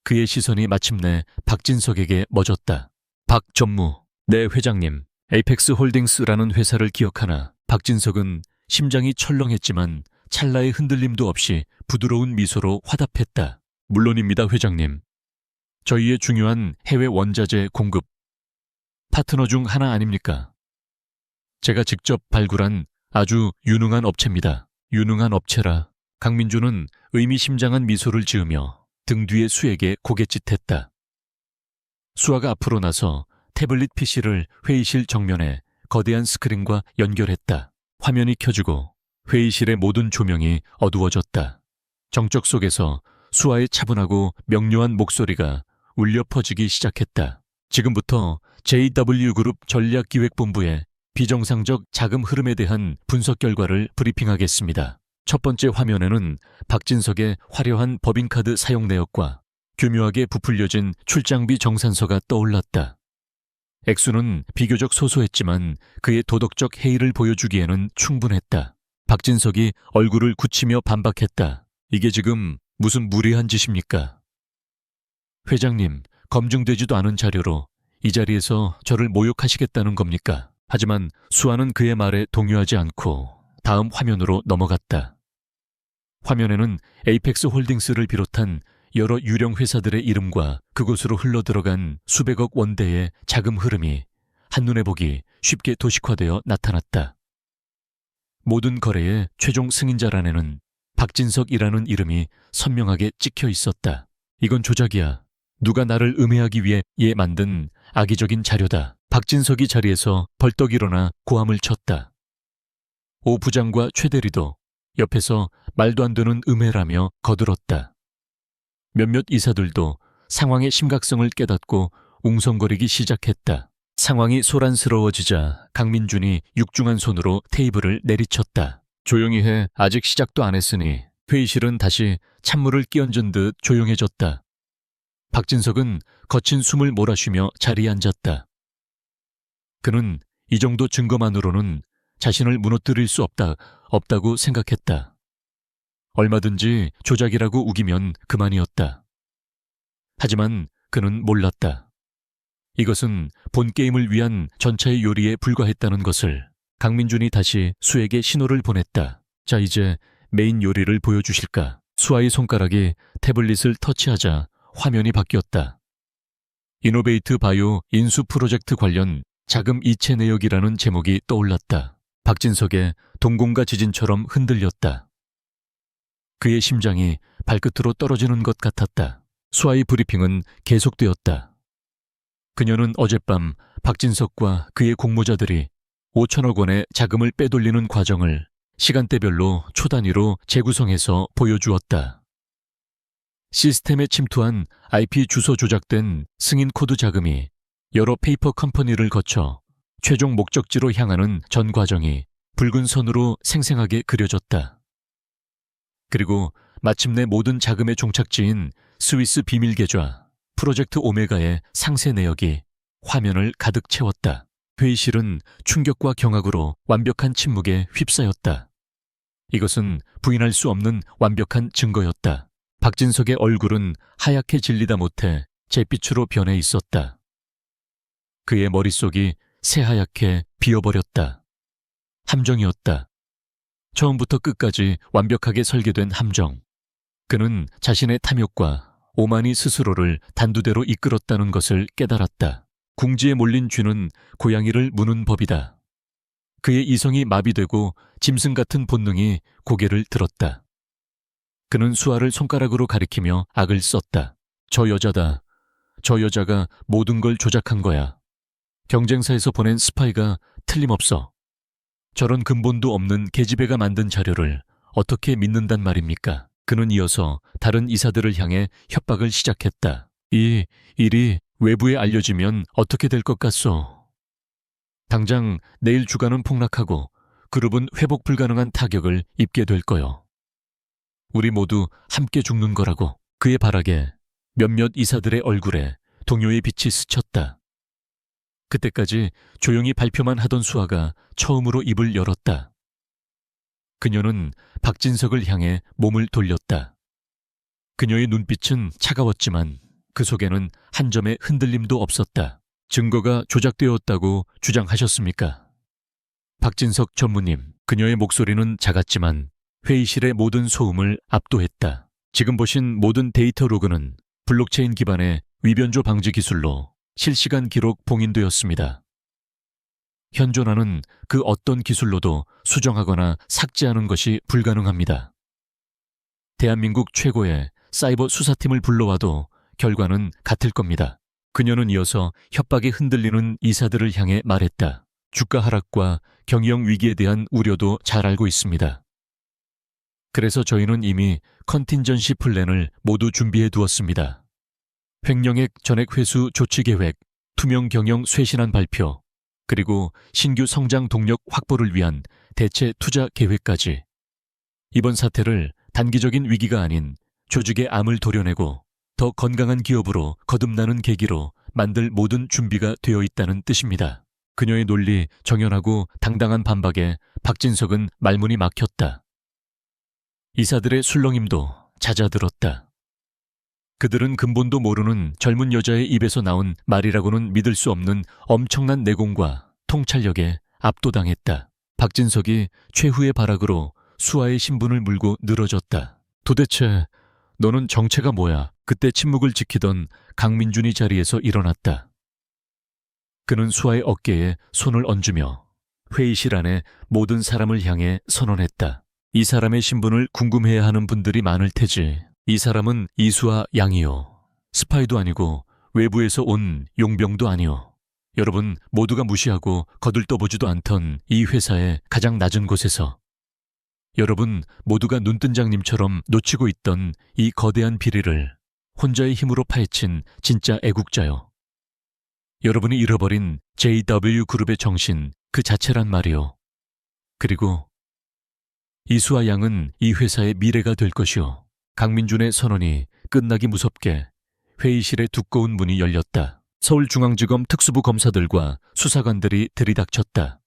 그의 시선이 마침내 박진석에게 멎었다. 박 전무, 네 회장님, 에이펙스 홀딩스라는 회사를 기억하나? 박진석은 심장이 철렁했지만 찰나의 흔들림도 없이 부드러운 미소로 화답했다. 물론입니다, 회장님. 저희의 중요한 해외 원자재 공급 파트너 중 하나 아닙니까? 제가 직접 발굴한 아주 유능한 업체입니다. 유능한 업체라. 강민준은 의미심장한 미소를 지으며 등 뒤의 수에게 고갯짓했다. 수아가 앞으로 나서 태블릿 PC를 회의실 정면에 거대한 스크린과 연결했다. 화면이 켜지고 회의실의 모든 조명이 어두워졌다. 정적 속에서 수아의 차분하고 명료한 목소리가 울려 퍼지기 시작했다. 지금부터 JW그룹 전략기획본부의 비정상적 자금 흐름에 대한 분석 결과를 브리핑하겠습니다. 첫 번째 화면에는 박진석의 화려한 법인카드 사용 내역과 교묘하게 부풀려진 출장비 정산서가 떠올랐다. 액수는 비교적 소소했지만 그의 도덕적 해이를 보여주기에는 충분했다. 박진석이 얼굴을 굳히며 반박했다. 이게 지금 무슨 무례한 짓입니까? 회장님, 검증되지도 않은 자료로 이 자리에서 저를 모욕하시겠다는 겁니까? 하지만 수아는 그의 말에 동요하지 않고 다음 화면으로 넘어갔다. 화면에는 에이펙스 홀딩스를 비롯한 여러 유령 회사들의 이름과 그곳으로 흘러들어간 수백억 원대의 자금 흐름이 한눈에 보기 쉽게 도식화되어 나타났다. 모든 거래의 최종 승인자란에는 박진석이라는 이름이 선명하게 찍혀 있었다. 이건 조작이야. 누가 나를 음해하기 위해 만든 악의적인 자료다. 박진석이 자리에서 벌떡 일어나 고함을 쳤다. 오 부장과 최 대리도 옆에서 말도 안 되는 음해라며 거들었다. 몇몇 이사들도 상황의 심각성을 깨닫고 웅성거리기 시작했다. 상황이 소란스러워지자 강민준이 육중한 손으로 테이블을 내리쳤다. 조용히 해. 아직 시작도 안 했으니. 회의실은 다시 찬물을 끼얹은 듯 조용해졌다. 박진석은 거친 숨을 몰아쉬며 자리에 앉았다. 그는 이 정도 증거만으로는 자신을 무너뜨릴 수 없다고 생각했다. 얼마든지 조작이라고 우기면 그만이었다. 하지만 그는 몰랐다. 이것은 본 게임을 위한 전차의 요리에 불과했다는 것을. 강민준이 다시 수에게 신호를 보냈다. 자, 이제 메인 요리를 보여주실까? 수아의 손가락이 태블릿을 터치하자 화면이 바뀌었다. 이노베이트 바이오 인수 프로젝트 관련 자금 이체 내역이라는 제목이 떠올랐다. 박진석의 동공과 지진처럼 흔들렸다. 그의 심장이 발끝으로 떨어지는 것 같았다. 수아의 브리핑은 계속되었다. 그녀는 어젯밤 박진석과 그의 공모자들이 5천억 원의 자금을 빼돌리는 과정을 시간대별로 초단위로 재구성해서 보여주었다. 시스템에 침투한 IP 주소 조작된 승인 코드 자금이 여러 페이퍼 컴퍼니를 거쳐 최종 목적지로 향하는 전 과정이 붉은 선으로 생생하게 그려졌다. 그리고 마침내 모든 자금의 종착지인 스위스 비밀 계좌 프로젝트 오메가의 상세 내역이 화면을 가득 채웠다. 회의실은 충격과 경악으로 완벽한 침묵에 휩싸였다. 이것은 부인할 수 없는 완벽한 증거였다. 박진석의 얼굴은 하얗게 질리다 못해 잿빛으로 변해 있었다. 그의 머릿속이 새하얗게 비어버렸다. 함정이었다. 처음부터 끝까지 완벽하게 설계된 함정. 그는 자신의 탐욕과 오만이 스스로를 단두대로 이끌었다는 것을 깨달았다. 궁지에 몰린 쥐는 고양이를 무는 법이다. 그의 이성이 마비되고 짐승 같은 본능이 고개를 들었다. 그는 수아를 손가락으로 가리키며 악을 썼다. 저 여자다. 저 여자가 모든 걸 조작한 거야. 경쟁사에서 보낸 스파이가 틀림없어. 저런 근본도 없는 계집애가 만든 자료를 어떻게 믿는단 말입니까? 그는 이어서 다른 이사들을 향해 협박을 시작했다. 이 일이 외부에 알려지면 어떻게 될 것 같소? 당장 내일 주가는 폭락하고 그룹은 회복 불가능한 타격을 입게 될 거요. 우리 모두 함께 죽는 거라고. 그의 발악에 몇몇 이사들의 얼굴에 동요의 빛이 스쳤다. 그때까지 조용히 발표만 하던 수아가 처음으로 입을 열었다. 그녀는 박진석을 향해 몸을 돌렸다. 그녀의 눈빛은 차가웠지만 그 속에는 한 점의 흔들림도 없었다. 증거가 조작되었다고 주장하셨습니까? 박진석 전무님. 그녀의 목소리는 작았지만 회의실의 모든 소음을 압도했다. 지금 보신 모든 데이터 로그는 블록체인 기반의 위변조 방지 기술로 실시간 기록 봉인되었습니다. 현존하는 그 어떤 기술로도 수정하거나 삭제하는 것이 불가능합니다. 대한민국 최고의 사이버 수사팀을 불러와도 결과는 같을 겁니다. 그녀는 이어서 협박에 흔들리는 이사들을 향해 말했다. 주가 하락과 경영 위기에 대한 우려도 잘 알고 있습니다. 그래서 저희는 이미 컨틴전시 플랜을 모두 준비해 두었습니다. 횡령액 전액 회수 조치 계획, 투명 경영 쇄신안 발표, 그리고 신규 성장 동력 확보를 위한 대체 투자 계획까지. 이번 사태를 단기적인 위기가 아닌 조직의 암을 도려내고 더 건강한 기업으로 거듭나는 계기로 만들 모든 준비가 되어 있다는 뜻입니다. 그녀의 논리, 정연하고 당당한 반박에 박진석은 말문이 막혔다. 이사들의 술렁임도 잦아들었다. 그들은 근본도 모르는 젊은 여자의 입에서 나온 말이라고는 믿을 수 없는 엄청난 내공과 통찰력에 압도당했다. 박진석이 최후의 발악으로 수아의 신분을 물고 늘어졌다. 도대체 너는 정체가 뭐야? 그때 침묵을 지키던 강민준이 자리에서 일어났다. 그는 수아의 어깨에 손을 얹으며 회의실 안에 모든 사람을 향해 선언했다. 이 사람의 신분을 궁금해야 하는 분들이 많을 테지. 이 사람은 이수아 양이요. 스파이도 아니고 외부에서 온 용병도 아니요. 여러분 모두가 무시하고 거들떠보지도 않던 이 회사의 가장 낮은 곳에서 여러분 모두가 눈뜬장님처럼 놓치고 있던 이 거대한 비리를 혼자의 힘으로 파헤친 진짜 애국자요. 여러분이 잃어버린 JW그룹의 정신 그 자체란 말이요. 그리고 이수아 양은 이 회사의 미래가 될 것이요. 강민준의 선언이 끝나기 무섭게 회의실의 두꺼운 문이 열렸다. 서울중앙지검 특수부 검사들과 수사관들이 들이닥쳤다.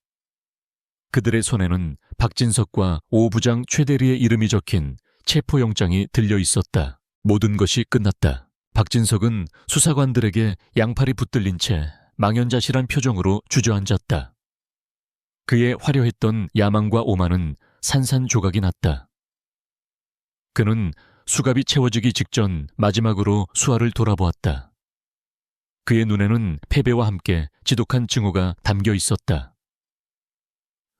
그들의 손에는 박진석과 오 부장 최대리의 이름이 적힌 체포영장이 들려 있었다. 모든 것이 끝났다. 박진석은 수사관들에게 양팔이 붙들린 채 망연자실한 표정으로 주저앉았다. 그의 화려했던 야망과 오만은 산산조각이 났다. 그는 수갑이 채워지기 직전 마지막으로 수아를 돌아보았다. 그의 눈에는 패배와 함께 지독한 증오가 담겨 있었다.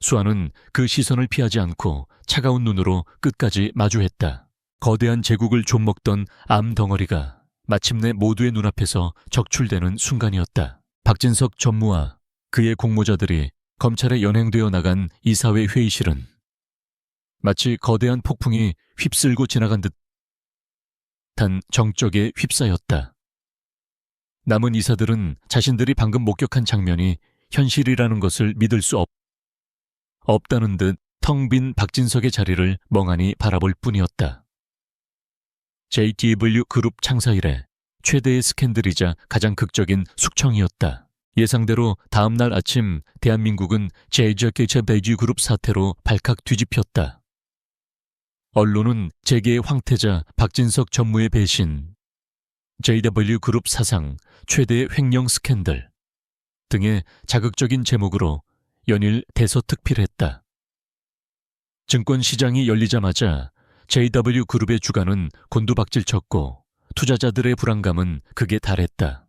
수아는 그 시선을 피하지 않고 차가운 눈으로 끝까지 마주했다. 거대한 제국을 좀먹던 암 덩어리가 마침내 모두의 눈앞에서 적출되는 순간이었다. 박진석 전무와 그의 공모자들이 검찰에 연행되어 나간 이사회 회의실은 마치 거대한 폭풍이 휩쓸고 지나간 듯한 정적에 휩싸였다. 남은 이사들은 자신들이 방금 목격한 장면이 현실이라는 것을 믿을 수 없다는 듯 텅 빈 박진석의 자리를 멍하니 바라볼 뿐이었다. JW 그룹 창사 이래 최대의 스캔들이자 가장 극적인 숙청이었다. 예상대로 다음 날 아침 대한민국은 JW 그룹 사태로 발칵 뒤집혔다. 언론은 재계의 황태자 박진석 전무의 배신, JW 그룹 사상 최대의 횡령 스캔들 등의 자극적인 제목으로 연일 대서특필했다. 증권시장이 열리자마자 JW 그룹의 주가는 곤두박질쳤고 투자자들의 불안감은 극에 달했다.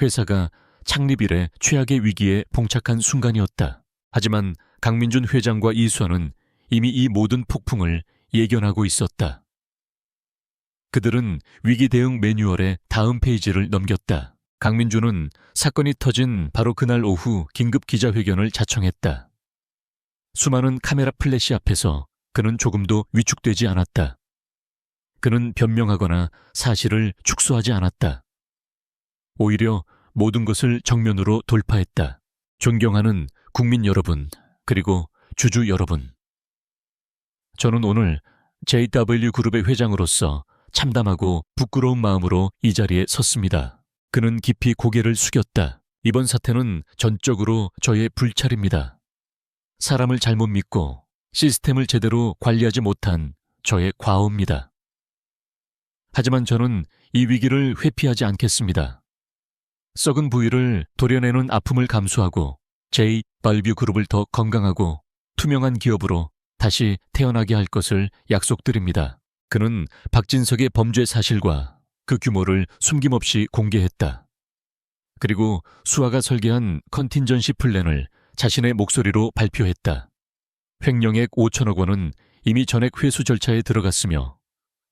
회사가 창립 이래 최악의 위기에 봉착한 순간이었다. 하지만 강민준 회장과 이수아는 이미 이 모든 폭풍을 예견하고 있었다. 그들은 위기 대응 매뉴얼의 다음 페이지를 넘겼다. 강민준은 사건이 터진 바로 그날 오후 긴급 기자회견을 자청했다. 수많은 카메라 플래시 앞에서 그는 조금도 위축되지 않았다. 그는 변명하거나 사실을 축소하지 않았다. 오히려 모든 것을 정면으로 돌파했다. 존경하는 국민 여러분, 그리고 주주 여러분. 저는 오늘 JW그룹의 회장으로서 참담하고 부끄러운 마음으로 이 자리에 섰습니다. 그는 깊이 고개를 숙였다. 이번 사태는 전적으로 저의 불찰입니다. 사람을 잘못 믿고 시스템을 제대로 관리하지 못한 저의 과오입니다. 하지만 저는 이 위기를 회피하지 않겠습니다. 썩은 부위를 도려내는 아픔을 감수하고 JW그룹을 더 건강하고 투명한 기업으로 다시 태어나게 할 것을 약속드립니다. 그는 박진석의 범죄 사실과 그 규모를 숨김없이 공개했다. 그리고 수아가 설계한 컨틴전시 플랜을 자신의 목소리로 발표했다. 횡령액 5천억 원은 이미 전액 회수 절차에 들어갔으며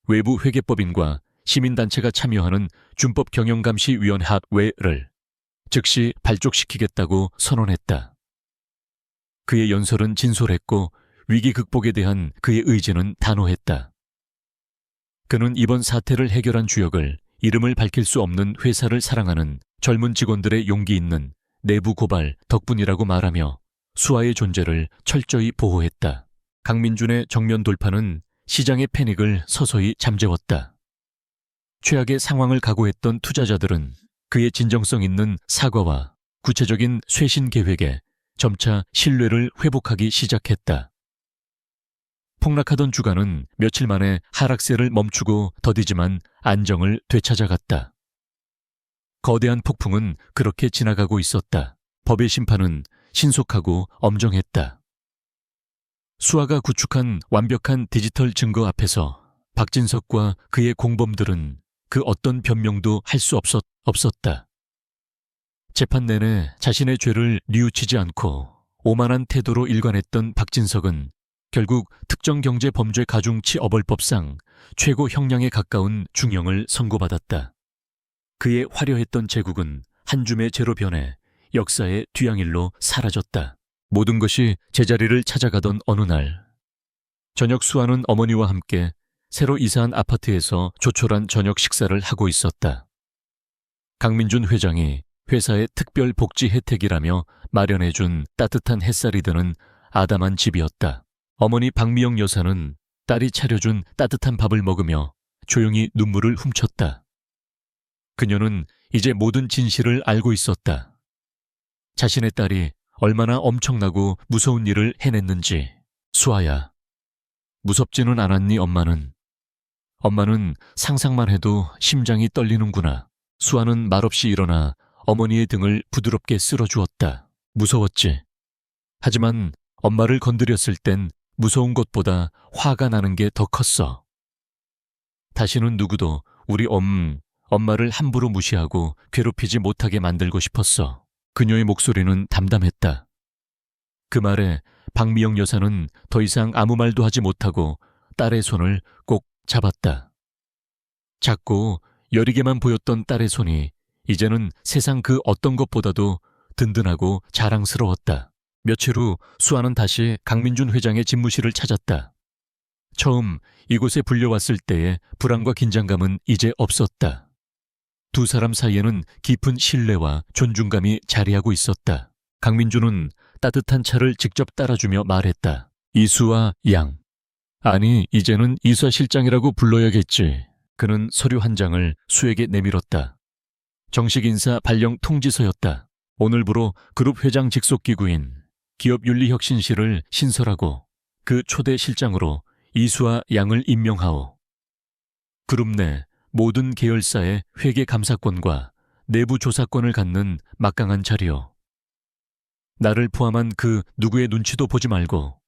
외부 회계법인과 시민단체가 참여하는 준법경영감시위원회를 즉시 발족시키겠다고 선언했다. 그의 연설은 진솔했고 위기 극복에 대한 그의 의지는 단호했다. 그는 이번 사태를 해결한 주역을 이름을 밝힐 수 없는 회사를 사랑하는 젊은 직원들의 용기 있는 내부 고발 덕분이라고 말하며 수아의 존재를 철저히 보호했다. 강민준의 정면 돌파는 시장의 패닉을 서서히 잠재웠다. 최악의 상황을 각오했던 투자자들은 그의 진정성 있는 사과와 구체적인 쇄신 계획에 점차 신뢰를 회복하기 시작했다. 폭락하던 주가는 며칠 만에 하락세를 멈추고 더디지만 안정을 되찾아갔다. 거대한 폭풍은 그렇게 지나가고 있었다. 법의 심판은 신속하고 엄정했다. 수아가 구축한 완벽한 디지털 증거 앞에서 박진석과 그의 공범들은 그 어떤 변명도 할 수 없었다. 재판 내내 자신의 죄를 뉘우치지 않고 오만한 태도로 일관했던 박진석은 결국 특정경제범죄 가중치 어벌법상 최고 형량에 가까운 중형을 선고받았다. 그의 화려했던 제국은 한 줌의 죄로 변해 역사의 뒤양일로 사라졌다. 모든 것이 제자리를 찾아가던 어느 날, 저녁 수아는 어머니와 함께 새로 이사한 아파트에서 조촐한 저녁 식사를 하고 있었다. 강민준 회장이 회사의 특별 복지 혜택이라며 마련해준 따뜻한 햇살이 드는 아담한 집이었다. 어머니 박미영 여사는 딸이 차려준 따뜻한 밥을 먹으며 조용히 눈물을 훔쳤다. 그녀는 이제 모든 진실을 알고 있었다. 자신의 딸이 얼마나 엄청나고 무서운 일을 해냈는지. 수아야, 무섭지는 않았니 엄마는? 엄마는 상상만 해도 심장이 떨리는구나. 수아는 말없이 일어나 어머니의 등을 부드럽게 쓸어주었다. 무서웠지. 하지만 엄마를 건드렸을 땐 무서운 것보다 화가 나는 게 더 컸어. 다시는 누구도 우리 엄마를 함부로 무시하고 괴롭히지 못하게 만들고 싶었어. 그녀의 목소리는 담담했다. 그 말에 박미영 여사는 더 이상 아무 말도 하지 못하고 딸의 손을 꼭 잡았다. 작고 여리게만 보였던 딸의 손이 이제는 세상 그 어떤 것보다도 든든하고 자랑스러웠다. 며칠 후 수아는 다시 강민준 회장의 집무실을 찾았다. 처음 이곳에 불려왔을 때의 불안과 긴장감은 이제 없었다. 두 사람 사이에는 깊은 신뢰와 존중감이 자리하고 있었다. 강민준은 따뜻한 차를 직접 따라주며 말했다. 이수아 양. 아니, 이제는 이수아 실장이라고 불러야겠지. 그는 서류 한 장을 수에게 내밀었다. 정식 인사 발령 통지서였다. 오늘부로 그룹 회장 직속 기구인 기업윤리혁신실을 신설하고 그 초대 실장으로 이수아 양을 임명하오. 그룹 내 모든 계열사의 회계 감사권과 내부 조사권을 갖는 막강한 자리요. 나를 포함한 그 누구의 눈치도 보지 말고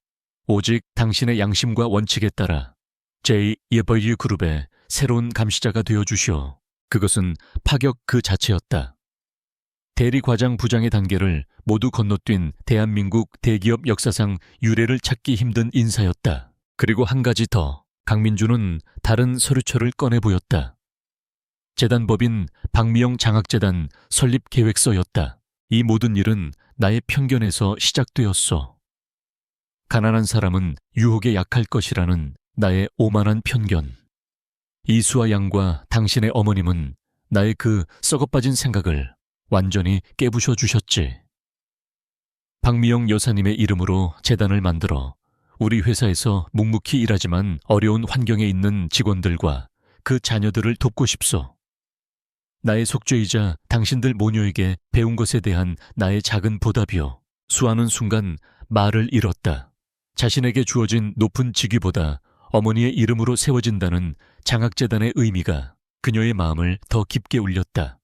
오직 당신의 양심과 원칙에 따라 JW 그룹의 새로운 감시자가 되어주시오. 그것은 파격 그 자체였다. 대리과장 부장의 단계를 모두 건너뛴 대한민국 대기업 역사상 유례를 찾기 힘든 인사였다. 그리고 한 가지 더, 강민준은 다른 서류처를 꺼내 보였다. 재단법인 박미영 장학재단 설립 계획서였다. 이 모든 일은 나의 편견에서 시작되었어. 가난한 사람은 유혹에 약할 것이라는 나의 오만한 편견. 이수아 양과 당신의 어머님은 나의 그 썩어빠진 생각을 완전히 깨부셔 주셨지. 박미영 여사님의 이름으로 재단을 만들어 우리 회사에서 묵묵히 일하지만 어려운 환경에 있는 직원들과 그 자녀들을 돕고 싶소. 나의 속죄이자 당신들 모녀에게 배운 것에 대한 나의 작은 보답이요. 수아는 순간 말을 잃었다. 자신에게 주어진 높은 직위보다 어머니의 이름으로 세워진다는 장학재단의 의미가 그녀의 마음을 더 깊게 울렸다.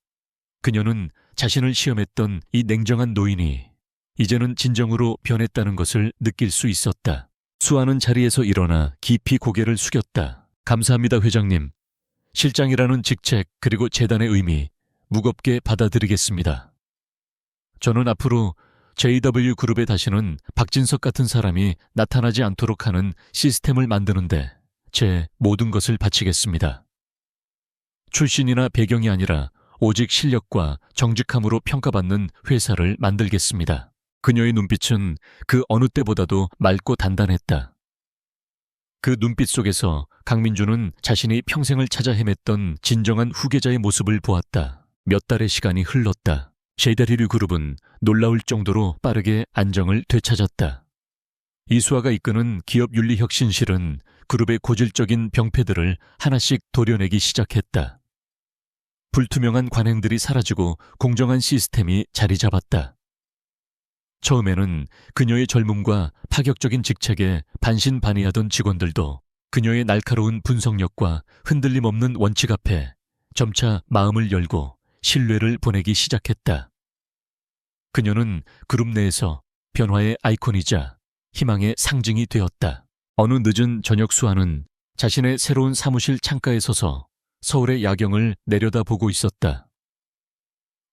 그녀는 자신을 시험했던 이 냉정한 노인이 이제는 진정으로 변했다는 것을 느낄 수 있었다. 수아는 자리에서 일어나 깊이 고개를 숙였다. 감사합니다, 회장님. 실장이라는 직책 그리고 재단의 의미 무겁게 받아들이겠습니다. 저는 앞으로 JW 그룹에 다시는 박진석 같은 사람이 나타나지 않도록 하는 시스템을 만드는데 제 모든 것을 바치겠습니다. 출신이나 배경이 아니라 오직 실력과 정직함으로 평가받는 회사를 만들겠습니다. 그녀의 눈빛은 그 어느 때보다도 맑고 단단했다. 그 눈빛 속에서 강민주는 자신이 평생을 찾아 헤맸던 진정한 후계자의 모습을 보았다. 몇 달의 시간이 흘렀다. JW 그룹은 놀라울 정도로 빠르게 안정을 되찾았다. 이수아가 이끄는 기업윤리혁신실은 그룹의 고질적인 병폐들을 하나씩 도려내기 시작했다. 불투명한 관행들이 사라지고 공정한 시스템이 자리 잡았다. 처음에는 그녀의 젊음과 파격적인 직책에 반신반의하던 직원들도 그녀의 날카로운 분석력과 흔들림 없는 원칙 앞에 점차 마음을 열고 신뢰를 보내기 시작했다. 그녀는 그룹 내에서 변화의 아이콘이자 희망의 상징이 되었다. 어느 늦은 저녁 수아는 자신의 새로운 사무실 창가에 서서 서울의 야경을 내려다보고 있었다.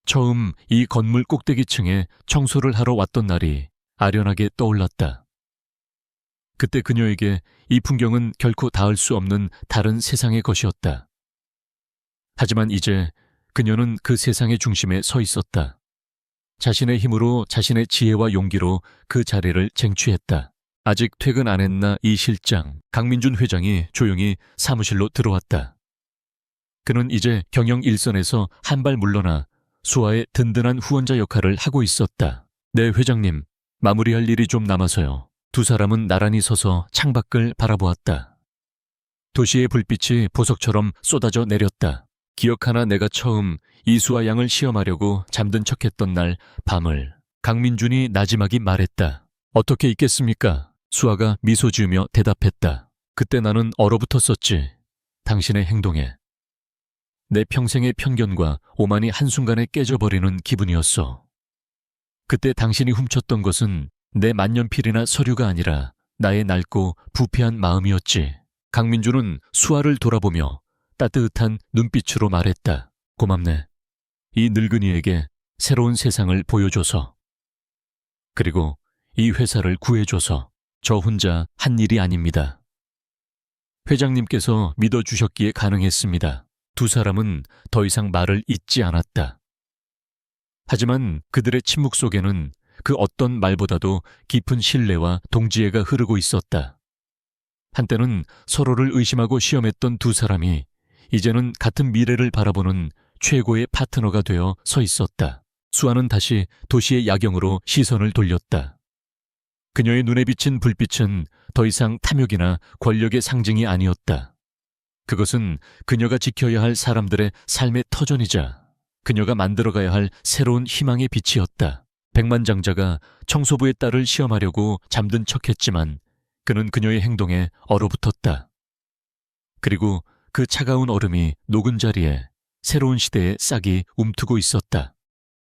처음 이 건물 꼭대기층에 청소를 하러 왔던 날이 아련하게 떠올랐다. 그때 그녀에게 이 풍경은 결코 닿을 수 없는 다른 세상의 것이었다. 하지만 이제 그녀는 그 세상의 중심에 서 있었다. 자신의 힘으로 자신의 지혜와 용기로 그 자리를 쟁취했다. 아직 퇴근 안 했나 이 실장, 강민준 회장이 조용히 사무실로 들어왔다. 그는 이제 경영 일선에서 한 발 물러나 수아의 든든한 후원자 역할을 하고 있었다. 네, 회장님, 마무리할 일이 좀 남아서요. 두 사람은 나란히 서서 창밖을 바라보았다. 도시의 불빛이 보석처럼 쏟아져 내렸다. 기억하나 내가 처음 이수아 양을 시험하려고 잠든 척했던 날 밤을 강민준이 나지막이 말했다. 어떻게 있겠습니까? 수아가 미소 지으며 대답했다. 그때 나는 얼어붙었었지. 당신의 행동에. 내 평생의 편견과 오만이 한순간에 깨져버리는 기분이었어. 그때 당신이 훔쳤던 것은 내 만년필이나 서류가 아니라 나의 낡고 부패한 마음이었지. 강민주는 수아를 돌아보며 따뜻한 눈빛으로 말했다. 고맙네. 이 늙은이에게 새로운 세상을 보여줘서. 그리고 이 회사를 구해줘서. 저 혼자 한 일이 아닙니다. 회장님께서 믿어주셨기에 가능했습니다. 두 사람은 더 이상 말을 잇지 않았다. 하지만 그들의 침묵 속에는 그 어떤 말보다도 깊은 신뢰와 동지애가 흐르고 있었다. 한때는 서로를 의심하고 시험했던 두 사람이 이제는 같은 미래를 바라보는 최고의 파트너가 되어 서 있었다. 수아는 다시 도시의 야경으로 시선을 돌렸다. 그녀의 눈에 비친 불빛은 더 이상 탐욕이나 권력의 상징이 아니었다. 그것은 그녀가 지켜야 할 사람들의 삶의 터전이자 그녀가 만들어가야 할 새로운 희망의 빛이었다. 백만장자가 청소부의 딸을 시험하려고 잠든 척했지만 그는 그녀의 행동에 얼어붙었다. 그리고 그 차가운 얼음이 녹은 자리에 새로운 시대의 싹이 움트고 있었다.